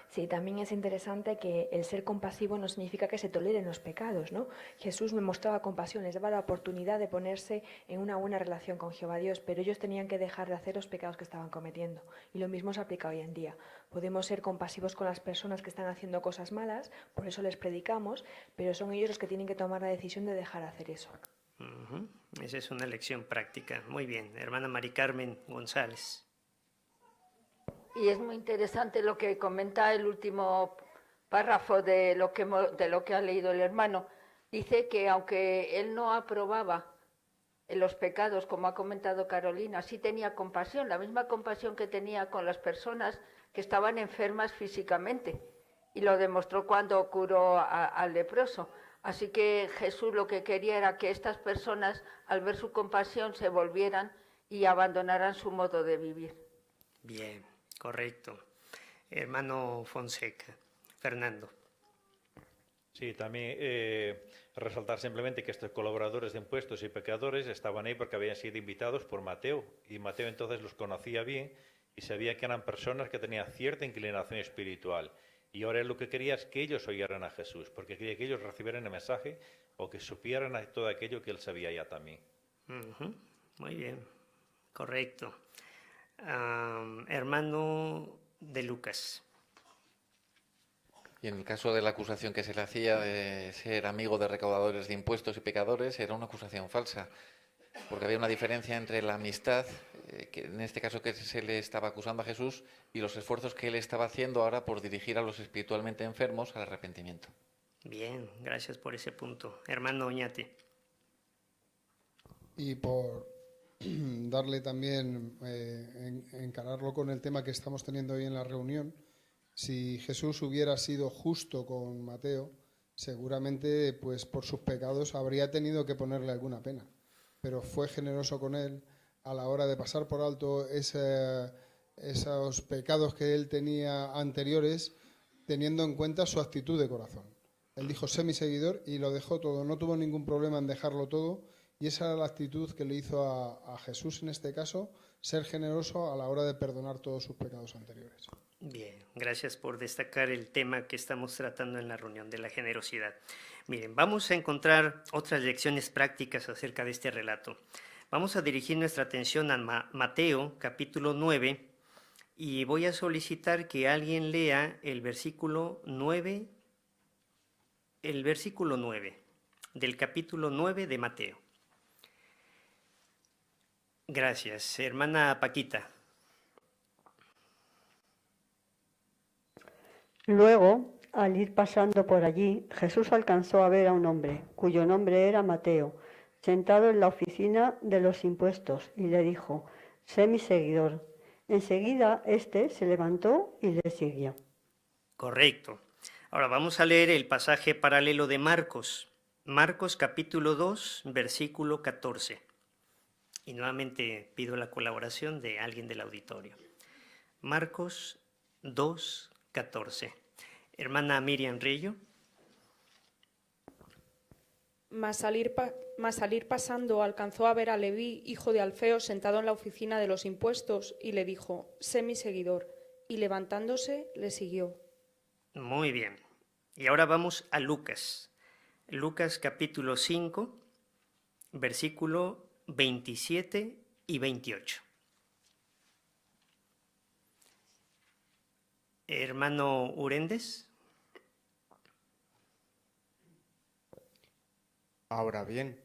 Sí, también es interesante que el ser compasivo no significa que se toleren los pecados, ¿no? Jesús me mostraba compasión, les daba la oportunidad de ponerse en una buena relación con Jehová Dios, pero ellos tenían que dejar de hacer los pecados que estaban cometiendo. Y lo mismo se aplica hoy en día. Podemos ser compasivos con las personas que están haciendo cosas malas, por eso les predicamos, pero son ellos los que tienen que tomar la decisión de dejar de hacer eso. Esa es una lección práctica. Muy bien, hermana Mari Carmen González. Y es muy interesante lo que comenta el último párrafo de lo que ha leído el hermano. Dice que aunque él no aprobaba los pecados, como ha comentado Carolina, sí tenía compasión, la misma compasión que tenía con las personas que estaban enfermas físicamente. Y lo demostró cuando curó al leproso. Así que Jesús lo que quería era que estas personas, al ver su compasión, se volvieran y abandonaran su modo de vivir. Bien. Correcto. Hermano Fonseca. Fernando. Sí, también resaltar simplemente que estos colaboradores de impuestos y pecadores estaban ahí porque habían sido invitados por Mateo, y Mateo entonces los conocía bien y sabía que eran personas que tenían cierta inclinación espiritual, y ahora él lo que quería es que ellos oyeran a Jesús, porque quería que ellos recibieran el mensaje o que supieran todo aquello que él sabía ya también. Muy bien, correcto. Hermano de Lucas. Y en el caso de la acusación que se le hacía de ser amigo de recaudadores de impuestos y pecadores, era una acusación falsa, porque había una diferencia entre la amistad, que en este caso que se le estaba acusando a Jesús, y los esfuerzos que él estaba haciendo ahora por dirigir a los espiritualmente enfermos al arrepentimiento. Bien, gracias por ese punto. Hermano Oñate. Y por darle también, encararlo con el tema que estamos teniendo hoy en la reunión, si Jesús hubiera sido justo con Mateo, seguramente pues por sus pecados habría tenido que ponerle alguna pena, pero fue generoso con él a la hora de pasar por alto esos pecados que él tenía anteriores, teniendo en cuenta su actitud de corazón. Él dijo, sé mi seguidor, y lo dejó todo, no tuvo ningún problema en dejarlo todo. Y esa era la actitud que le hizo a Jesús en este caso, ser generoso a la hora de perdonar todos sus pecados anteriores. Bien, gracias por destacar el tema que estamos tratando en la reunión de la generosidad. Miren, vamos a encontrar otras lecciones prácticas acerca de este relato. Vamos a dirigir nuestra atención a Mateo, capítulo 9, y voy a solicitar que alguien lea el versículo 9 del capítulo 9 de Mateo. Gracias. Hermana Paquita. Luego, al ir pasando por allí, Jesús alcanzó a ver a un hombre, cuyo nombre era Mateo, sentado en la oficina de los impuestos, y le dijo, sé mi seguidor. Enseguida, éste se levantó y le siguió. Correcto. Ahora vamos a leer el pasaje paralelo de Marcos. Marcos capítulo 2, versículo 14. Y nuevamente pido la colaboración de alguien del auditorio. Marcos 2, 14. Hermana Miriam Rillo. Mas salir pasando alcanzó a ver a Leví, hijo de Alfeo, sentado en la oficina de los impuestos, y le dijo, sé mi seguidor. Y levantándose, le siguió. Muy bien. Y ahora vamos a Lucas. Lucas capítulo 5, versículo 27 y 28. Hermano Uréndez. Ahora bien,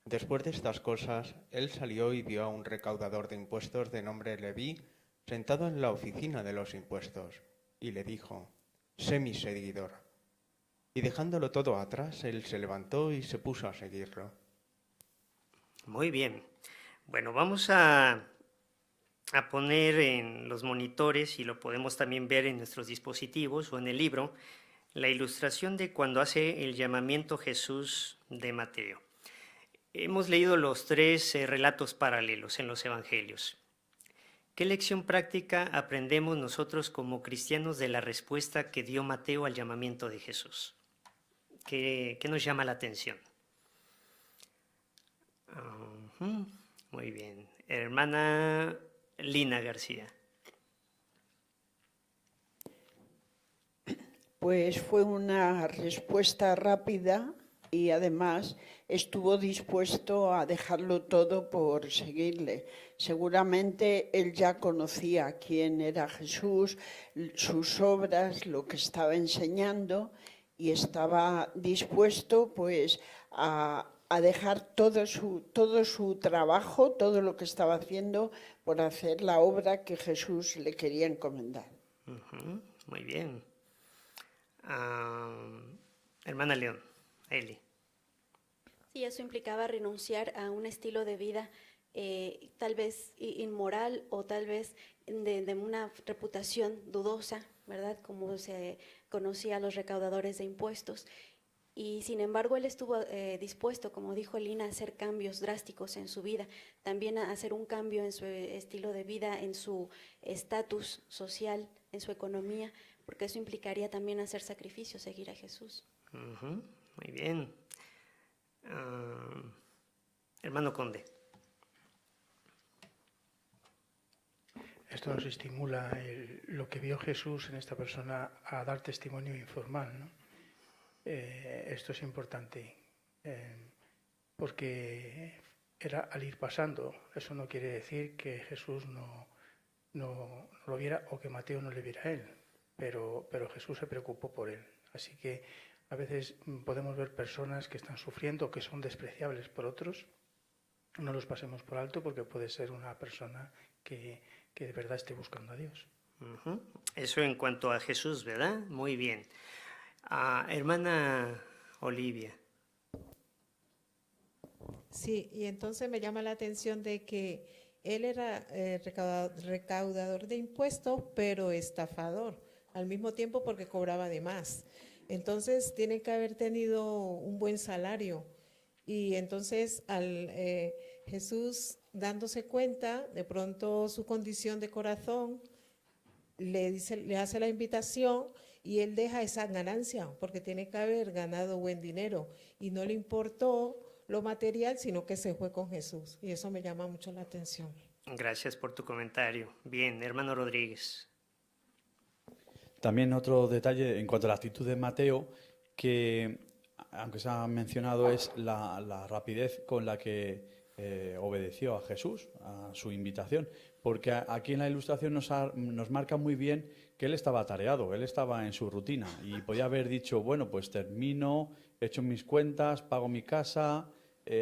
después de estas cosas, él salió y vio a un recaudador de impuestos de nombre Leví sentado en la oficina de los impuestos, y le dijo, sé mi seguidor. Y dejándolo todo atrás, él se levantó y se puso a seguirlo. Muy bien. Bueno, vamos a poner en los monitores, y lo podemos también ver en nuestros dispositivos o en el libro, la ilustración de cuando hace el llamamiento Jesús de Mateo. Hemos leído los tres relatos paralelos en los evangelios. ¿Qué lección práctica aprendemos nosotros como cristianos de la respuesta que dio Mateo al llamamiento de Jesús? ¿Qué nos llama la atención? Muy bien. Hermana Lina García. Pues fue una respuesta rápida y además estuvo dispuesto a dejarlo todo por seguirle. Seguramente él ya conocía quién era Jesús, sus obras, lo que estaba enseñando, y estaba dispuesto pues a dejar todo su trabajo, todo lo que estaba haciendo, por hacer la obra que Jesús le quería encomendar. Muy bien. Hermana León, Eli. Sí, eso implicaba renunciar a un estilo de vida tal vez inmoral o tal vez de una reputación dudosa, ¿verdad? Como se conocía a los recaudadores de impuestos. Y sin embargo, él estuvo dispuesto, como dijo Lina, a hacer cambios drásticos en su vida, también a hacer un cambio en su estilo de vida, en su estatus social, en su economía, porque eso implicaría también hacer sacrificios, seguir a Jesús. Muy bien. Hermano Conde. Esto nos estimula lo que vio Jesús en esta persona a dar testimonio informal, ¿no? Esto es importante, porque era al ir pasando. Eso no quiere decir que Jesús no lo viera o que Mateo no le viera a él, pero Jesús se preocupó por él. Así que a veces podemos ver personas que están sufriendo, que son despreciables por otros. No los pasemos por alto, porque puede ser una persona que de verdad esté buscando a Dios. Eso en cuanto a Jesús, ¿verdad? Muy bien. Hermana Olivia. Sí, y entonces me llama la atención de que él era recaudador de impuestos, pero estafador, al mismo tiempo, porque cobraba de más. Entonces tiene que haber tenido un buen salario. Y entonces Jesús, dándose cuenta, de pronto su condición de corazón, le hace la invitación y él deja esa ganancia, porque tiene que haber ganado buen dinero. Y no le importó lo material, sino que se fue con Jesús. Y eso me llama mucho la atención. Gracias por tu comentario. Bien, hermano Rodríguez. También otro detalle en cuanto a la actitud de Mateo, que aunque se ha mencionado, es la rapidez con la que obedeció a Jesús, a su invitación, porque aquí en la ilustración nos marca muy bien que él estaba atareado, él estaba en su rutina y podía haber dicho, bueno, pues termino, echo mis cuentas, pago mi casa,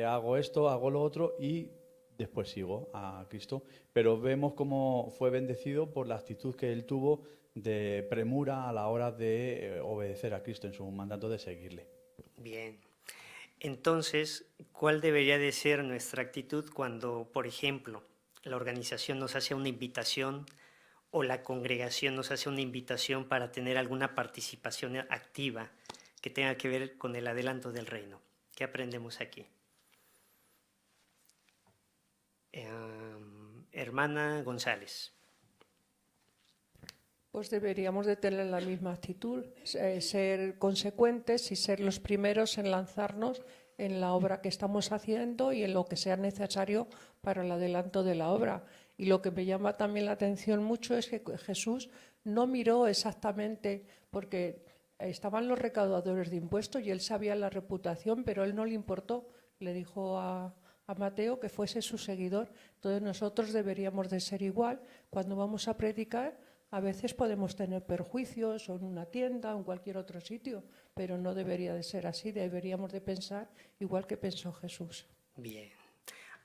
hago esto, hago lo otro y después sigo a Cristo. Pero vemos cómo fue bendecido por la actitud que él tuvo de premura a la hora de obedecer a Cristo en su mandato de seguirle. Bien. Entonces, ¿cuál debería de ser nuestra actitud cuando, por ejemplo, la organización nos hace una invitación o la congregación nos hace una invitación para tener alguna participación activa que tenga que ver con el adelanto del reino? ¿Qué aprendemos aquí? Hermana González. Pues deberíamos de tener la misma actitud, ser consecuentes y ser los primeros en lanzarnos en la obra que estamos haciendo y en lo que sea necesario para el adelanto de la obra. Y lo que me llama también la atención mucho es que Jesús no miró exactamente, porque estaban los recaudadores de impuestos y él sabía la reputación, pero él no le importó. Le dijo a Mateo que fuese su seguidor. Entonces nosotros deberíamos de ser igual. Cuando vamos a predicar, a veces podemos tener perjuicios o en una tienda o en cualquier otro sitio, pero no debería de ser así, deberíamos de pensar igual que pensó Jesús. Bien.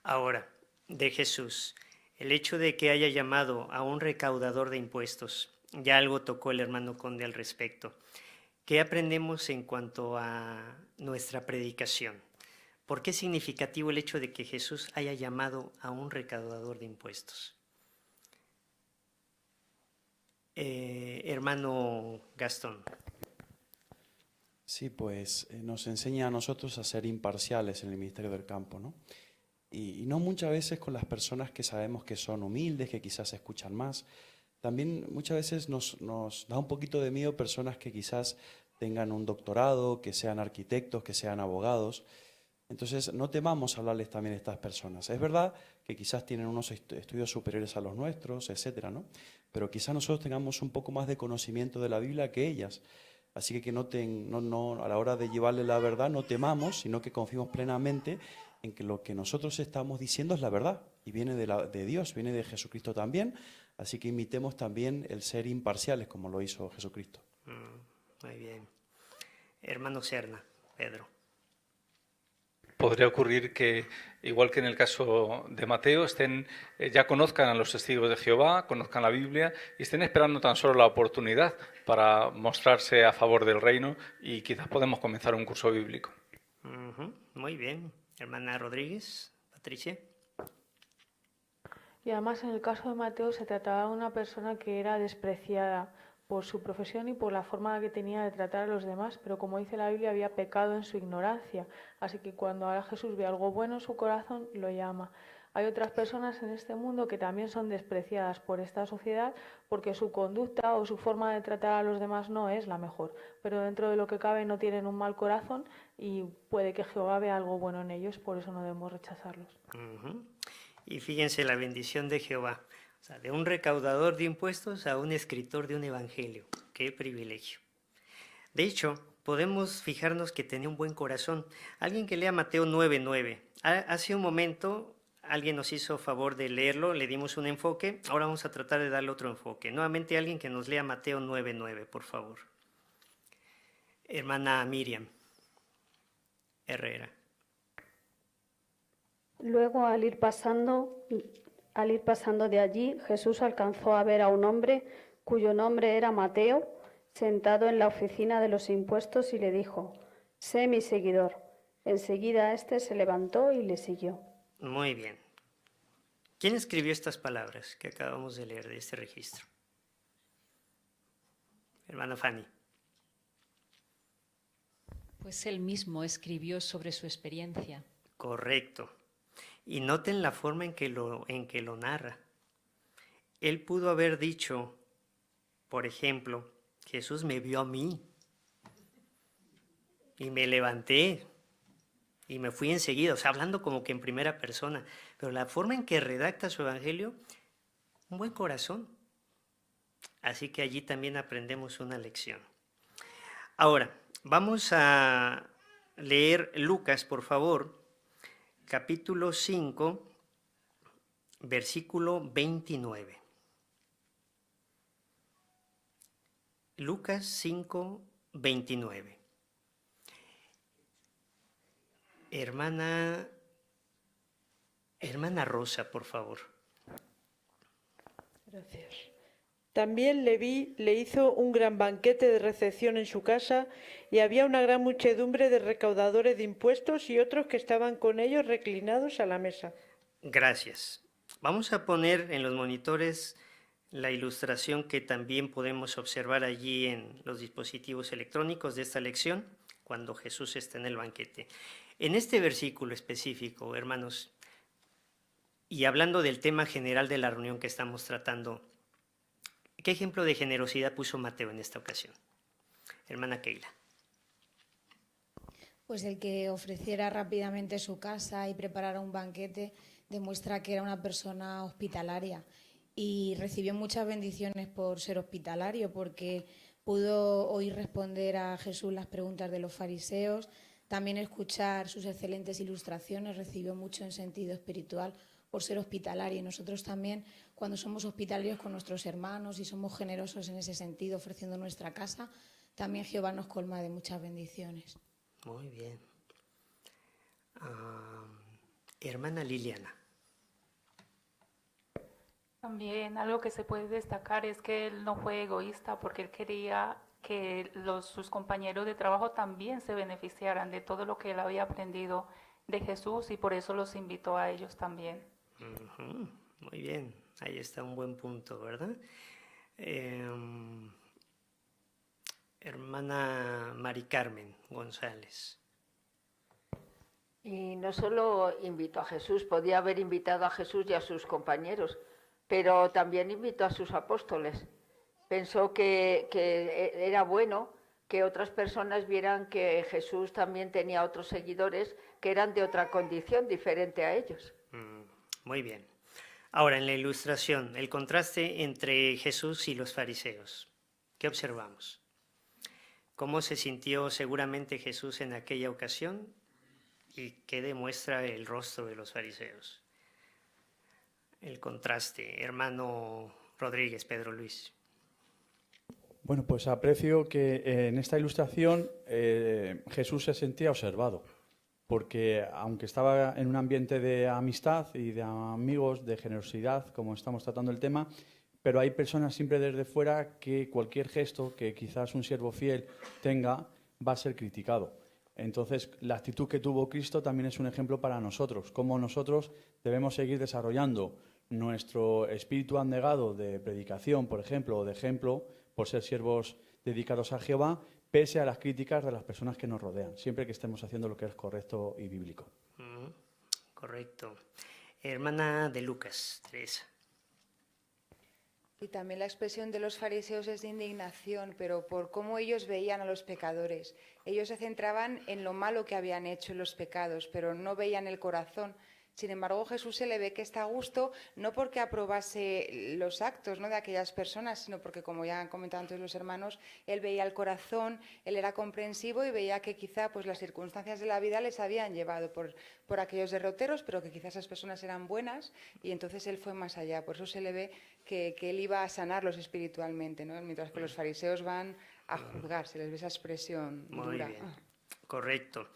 Ahora, de Jesús, el hecho de que haya llamado a un recaudador de impuestos, ya algo tocó el hermano Conde al respecto. ¿Qué aprendemos en cuanto a nuestra predicación? ¿Por qué es significativo el hecho de que Jesús haya llamado a un recaudador de impuestos? Hermano Gastón. Sí, pues nos enseña a nosotros a ser imparciales en el ministerio del campo, ¿no? Y no muchas veces con las personas que sabemos que son humildes, que quizás escuchan más. También muchas veces nos da un poquito de miedo personas que quizás tengan un doctorado, que sean arquitectos, que sean abogados. Entonces, no temamos hablarles también a estas personas. Es verdad que quizás tienen unos estudios superiores a los nuestros, etcétera, ¿no? Pero quizás nosotros tengamos un poco más de conocimiento de la Biblia que ellas. Así que a la hora de llevarle la verdad no temamos, sino que confiemos plenamente en que lo que nosotros estamos diciendo es la verdad y viene de Dios, viene de Jesucristo también. Así que imitemos también el ser imparciales como lo hizo Jesucristo. Muy bien. Hermano Serna, Pedro. Podría ocurrir que, igual que en el caso de Mateo, ya conozcan a los testigos de Jehová, conozcan la Biblia y estén esperando tan solo la oportunidad para mostrarse a favor del reino y quizás podemos comenzar un curso bíblico. Muy bien. Hermana Rodríguez, Patricia. Y además en el caso de Mateo se trataba de una persona que era despreciada por su profesión y por la forma que tenía de tratar a los demás, pero como dice la Biblia había pecado en su ignorancia, así que cuando ahora Jesús ve algo bueno en su corazón lo llama. Hay otras personas en este mundo que también son despreciadas por esta sociedad porque su conducta o su forma de tratar a los demás no es la mejor, pero dentro de lo que cabe no tienen un mal corazón y puede que Jehová vea algo bueno en ellos, por eso no debemos rechazarlos. Y fíjense la bendición de Jehová, o sea, de un recaudador de impuestos a un escritor de un evangelio. ¡Qué privilegio! De hecho, podemos fijarnos que tenía un buen corazón. Alguien que lea Mateo 9:9. Hace un momento alguien nos hizo favor de leerlo, le dimos un enfoque, ahora vamos a tratar de darle otro enfoque. Nuevamente alguien que nos lea Mateo 9:9, por favor. Hermana Miriam Herrera. Luego, al ir pasando de allí, Jesús alcanzó a ver a un hombre cuyo nombre era Mateo, sentado en la oficina de los impuestos y le dijo: «Sé mi seguidor». Enseguida éste se levantó y le siguió. Muy bien. ¿Quién escribió estas palabras que acabamos de leer de este registro? Hermana Fanny. Pues él mismo escribió sobre su experiencia. Correcto. Y noten la forma en que lo narra. Él pudo haber dicho, por ejemplo, Jesús me vio a mí y me levanté y me fui enseguida, o sea, hablando como que en primera persona. Pero la forma en que redacta su evangelio, un buen corazón. Así que allí también aprendemos una lección. Ahora, vamos a leer Lucas, por favor, capítulo 5, versículo 29. Lucas 5, 29. Hermana Rosa, por favor. Gracias. También Leví le hizo un gran banquete de recepción en su casa y había una gran muchedumbre de recaudadores de impuestos y otros que estaban con ellos reclinados a la mesa. Gracias. Vamos a poner en los monitores la ilustración que también podemos observar allí en los dispositivos electrónicos de esta lección, cuando Jesús está en el banquete. En este versículo específico, hermanos, y hablando del tema general de la reunión que estamos tratando, ¿qué ejemplo de generosidad puso Mateo en esta ocasión? Hermana Keila. Pues el que ofreciera rápidamente su casa y preparara un banquete demuestra que era una persona hospitalaria y recibió muchas bendiciones por ser hospitalario, porque pudo oír responder a Jesús las preguntas de los fariseos, también escuchar sus excelentes ilustraciones, recibió mucho en sentido espiritual por ser hospitalario. Y nosotros también, cuando somos hospitalarios con nuestros hermanos y somos generosos en ese sentido, ofreciendo nuestra casa, también Jehová nos colma de muchas bendiciones. Muy bien. Hermana Liliana. También algo que se puede destacar es que él no fue egoísta porque él quería que sus compañeros de trabajo también se beneficiaran de todo lo que él había aprendido de Jesús y por eso los invitó a ellos también. Muy bien, ahí está un buen punto, ¿verdad? Hermana Mari Carmen González. Y no solo invitó a Jesús, podía haber invitado a Jesús y a sus compañeros, pero también invitó a sus apóstoles. Pensó que era bueno que otras personas vieran que Jesús también tenía otros seguidores que eran de otra condición diferente a ellos. Muy bien. Ahora, en la ilustración, el contraste entre Jesús y los fariseos. ¿Qué observamos? ¿Cómo se sintió seguramente Jesús en aquella ocasión? ¿Y qué demuestra el rostro de los fariseos? El contraste, hermano Rodríguez, Pedro Luis. Bueno, pues aprecio que en esta ilustración Jesús se sentía observado, porque aunque estaba en un ambiente de amistad y de amigos, de generosidad, como estamos tratando el tema, pero hay personas siempre desde fuera que cualquier gesto que quizás un siervo fiel tenga va a ser criticado. Entonces, la actitud que tuvo Cristo también es un ejemplo para nosotros, cómo nosotros debemos seguir desarrollando nuestro espíritu abnegado de predicación, por ejemplo, o de ejemplo, por ser siervos dedicados a Jehová, pese a las críticas de las personas que nos rodean, siempre que estemos haciendo lo que es correcto y bíblico. Correcto. Hermana de Lucas, Teresa. Y también la expresión de los fariseos es de indignación, pero por cómo ellos veían a los pecadores. Ellos se centraban en lo malo que habían hecho en los pecados, pero no veían el corazón. Sin embargo, Jesús se le ve que está a gusto, no porque aprobase los actos, ¿no?, de aquellas personas, sino porque, como ya han comentado antes los hermanos, él veía el corazón, él era comprensivo y veía que quizá pues, las circunstancias de la vida les habían llevado por aquellos derroteros, pero que quizás esas personas eran buenas y entonces él fue más allá. Por eso se le ve que él iba a sanarlos espiritualmente, ¿no?, mientras que los fariseos van a juzgar, se les ve esa expresión dura. Muy bien, correcto.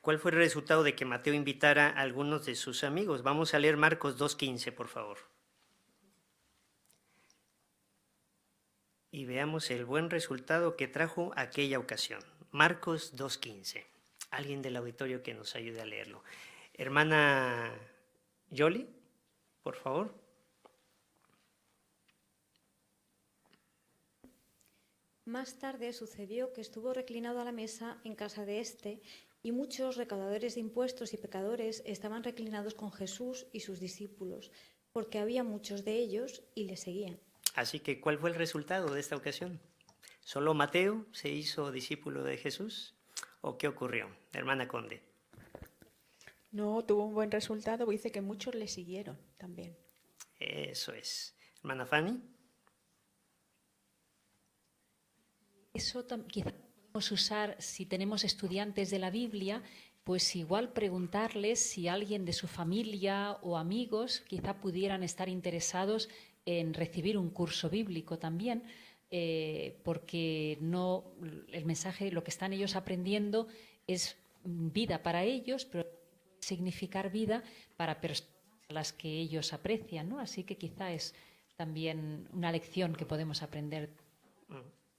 ¿Cuál fue el resultado de que Mateo invitara a algunos de sus amigos? Vamos a leer Marcos 2:15, por favor. Y veamos el buen resultado que trajo aquella ocasión. Marcos 2:15. Alguien del auditorio que nos ayude a leerlo. Hermana Yoli, por favor. Más tarde sucedió que estuvo reclinado a la mesa en casa de éste, y muchos recaudadores de impuestos y pecadores estaban reclinados con Jesús y sus discípulos, porque había muchos de ellos y le seguían. Así que, ¿cuál fue el resultado de esta ocasión? ¿Solo Mateo se hizo discípulo de Jesús? ¿O qué ocurrió? Hermana Conde. No, tuvo un buen resultado, dice que muchos le siguieron también. Eso es. Hermana Fanny. Eso quizá podemos usar, si tenemos estudiantes de la Biblia, pues igual preguntarles si alguien de su familia o amigos quizá pudieran estar interesados en recibir un curso bíblico también, porque no, el mensaje, lo que están ellos aprendiendo es vida para ellos, pero puede significar vida para personas a las que ellos aprecian, ¿no? Así que quizá es también una lección que podemos aprender.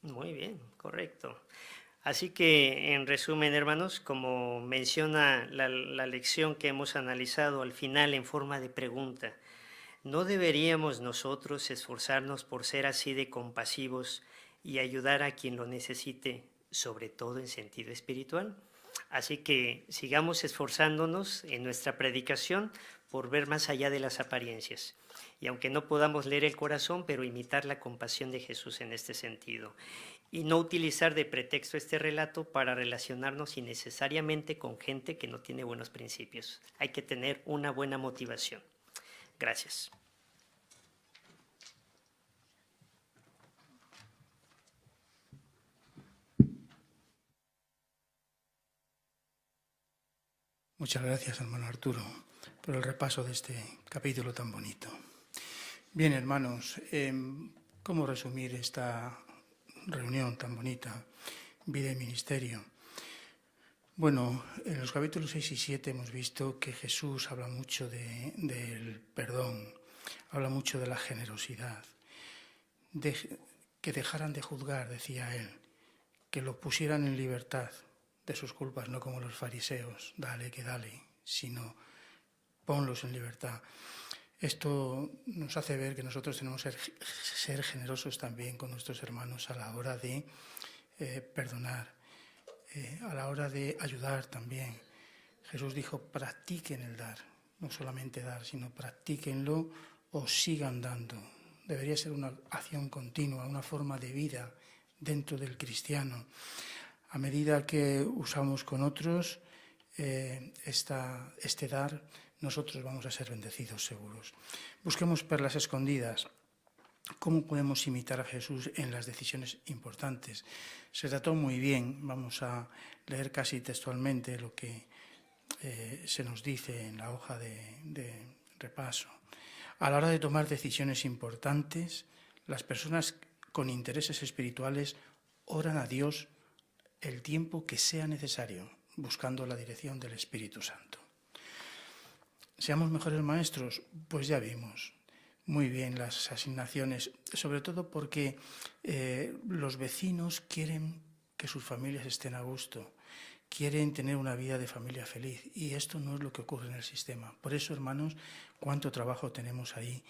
Muy bien, correcto. Así que, en resumen, hermanos, como menciona la lección que hemos analizado al final en forma de pregunta, ¿no deberíamos nosotros esforzarnos por ser así de compasivos y ayudar a quien lo necesite, sobre todo en sentido espiritual? Así que sigamos esforzándonos en nuestra predicación por ver más allá de las apariencias. Y aunque no podamos leer el corazón, pero imitar la compasión de Jesús en este sentido. Y no utilizar de pretexto este relato para relacionarnos innecesariamente con gente que no tiene buenos principios. Hay que tener una buena motivación. Gracias. Muchas gracias, hermano Arturo, por el repaso de este capítulo tan bonito. Bien, hermanos, ¿cómo resumir esta reunión tan bonita, vida y ministerio? Bueno, en los capítulos 6 y 7 hemos visto que Jesús habla mucho del perdón, habla mucho de la generosidad, que dejaran de juzgar, decía él, que lo pusieran en libertad de sus culpas, no como los fariseos, dale que dale, sino ponlos en libertad. Esto nos hace ver que nosotros tenemos que ser generosos también con nuestros hermanos a la hora de perdonar, a la hora de ayudar también. Jesús dijo, practiquen el dar, no solamente dar, sino practíquenlo o sigan dando. Debería ser una acción continua, una forma de vida dentro del cristiano. A medida que usamos con otros este dar, nosotros vamos a ser bendecidos seguros. Busquemos perlas escondidas. ¿Cómo podemos imitar a Jesús en las decisiones importantes? Se trató muy bien, vamos a leer casi textualmente lo que se nos dice en la hoja de repaso. A la hora de tomar decisiones importantes, las personas con intereses espirituales oran a Dios el tiempo que sea necesario, buscando la dirección del Espíritu Santo. ¿Seamos mejores maestros? Pues ya vimos muy bien las asignaciones, sobre todo porque los vecinos quieren que sus familias estén a gusto, quieren tener una vida de familia feliz, y esto no es lo que ocurre en el sistema. Por eso, hermanos, cuánto trabajo tenemos ahí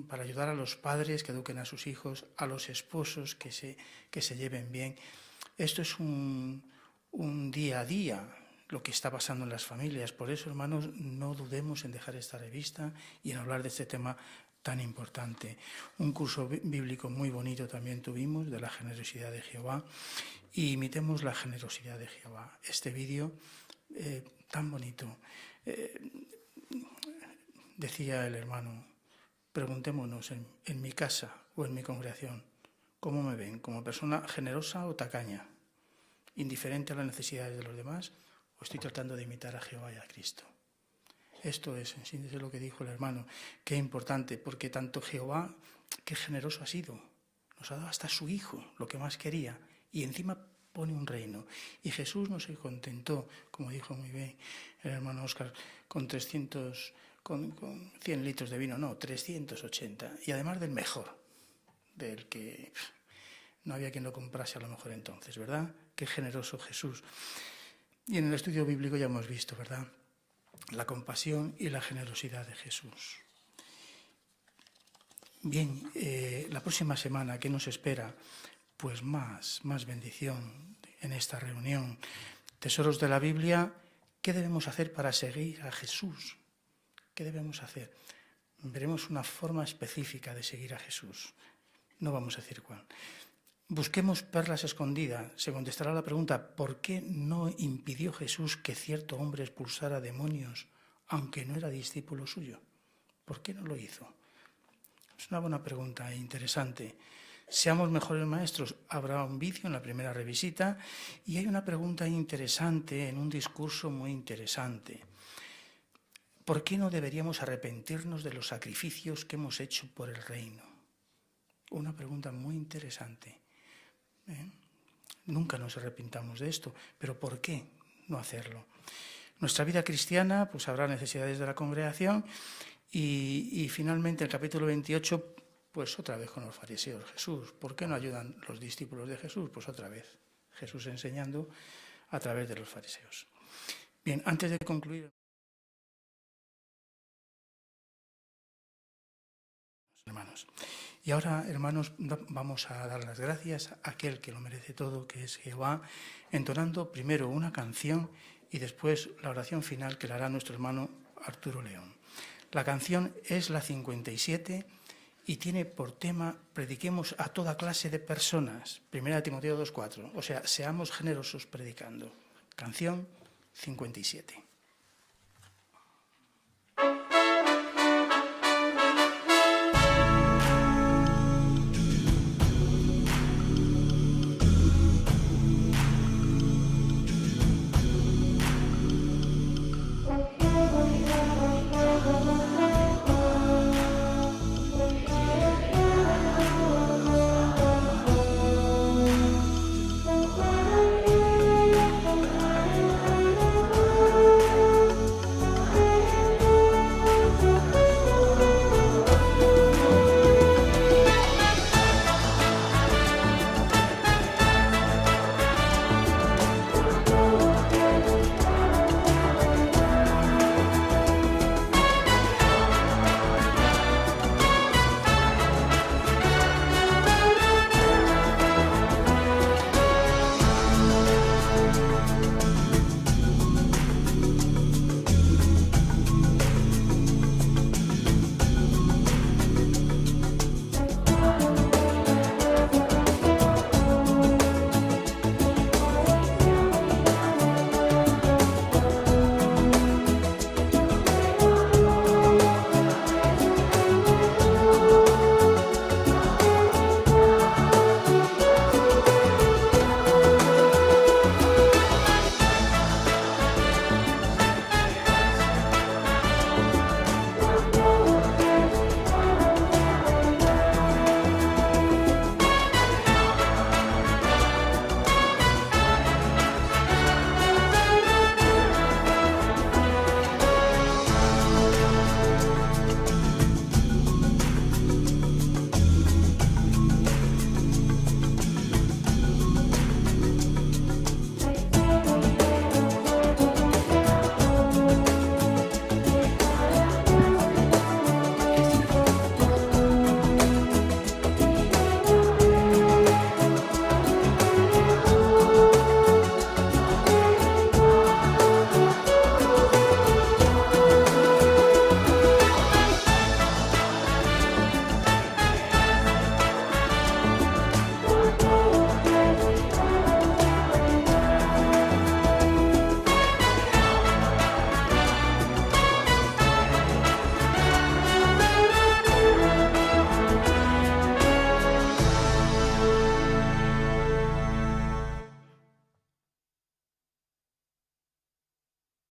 para ayudar a los padres que eduquen a sus hijos, a los esposos que se lleven bien. Esto es un día a día, lo que está pasando en las familias. Por eso, hermanos, no dudemos en dejar esta revista y en hablar de este tema tan importante. Un curso bíblico muy bonito también tuvimos, de la generosidad de Jehová, y imitemos la generosidad de Jehová. Este vídeo tan bonito. Decía el hermano, preguntémonos en mi casa o en mi congregación, ¿cómo me ven? ¿Como persona generosa o tacaña? ¿Indiferente a las necesidades de los demás? ¿O estoy tratando de imitar a Jehová y a Cristo? Esto es, en síntesis, lo que dijo el hermano. Qué importante, porque tanto Jehová, qué generoso ha sido. Nos ha dado hasta su Hijo, lo que más quería, y encima pone un reino. Y Jesús no se contentó, como dijo muy bien el hermano Óscar, con 100 litros de vino, no, 380. Y además del mejor, del que no había quien lo comprase a lo mejor entonces, ¿verdad? Qué generoso Jesús. Y en el estudio bíblico ya hemos visto, ¿verdad?, la compasión y la generosidad de Jesús. Bien, la próxima semana, ¿qué nos espera? Pues más bendición en esta reunión. Tesoros de la Biblia, ¿qué debemos hacer para seguir a Jesús? ¿Qué debemos hacer? Veremos una forma específica de seguir a Jesús. No vamos a decir cuál. Busquemos perlas escondidas. Se contestará la pregunta, ¿por qué no impidió Jesús que cierto hombre expulsara demonios, aunque no era discípulo suyo? ¿Por qué no lo hizo? Es una buena pregunta e interesante. Seamos mejores maestros. Habrá un vídeo en la primera revisita y hay una pregunta interesante en un discurso muy interesante. ¿Por qué no deberíamos arrepentirnos de los sacrificios que hemos hecho por el reino? Una pregunta muy interesante. Nunca nos arrepintamos de esto, pero ¿por qué no hacerlo? Nuestra vida cristiana, pues habrá necesidades de la congregación y finalmente el capítulo 28, pues otra vez con los fariseos. Jesús, ¿por qué no ayudan los discípulos de Jesús? Pues otra vez, Jesús enseñando a través de los fariseos. Bien, antes de concluir, hermanos, y ahora, hermanos, vamos a dar las gracias a aquel que lo merece todo, que es Jehová, entonando primero una canción y después la oración final que la hará nuestro hermano Arturo León. La canción es la 57 y tiene por tema, prediquemos a toda clase de personas, 1 Timoteo 2,4, o sea, seamos generosos predicando. Canción 57.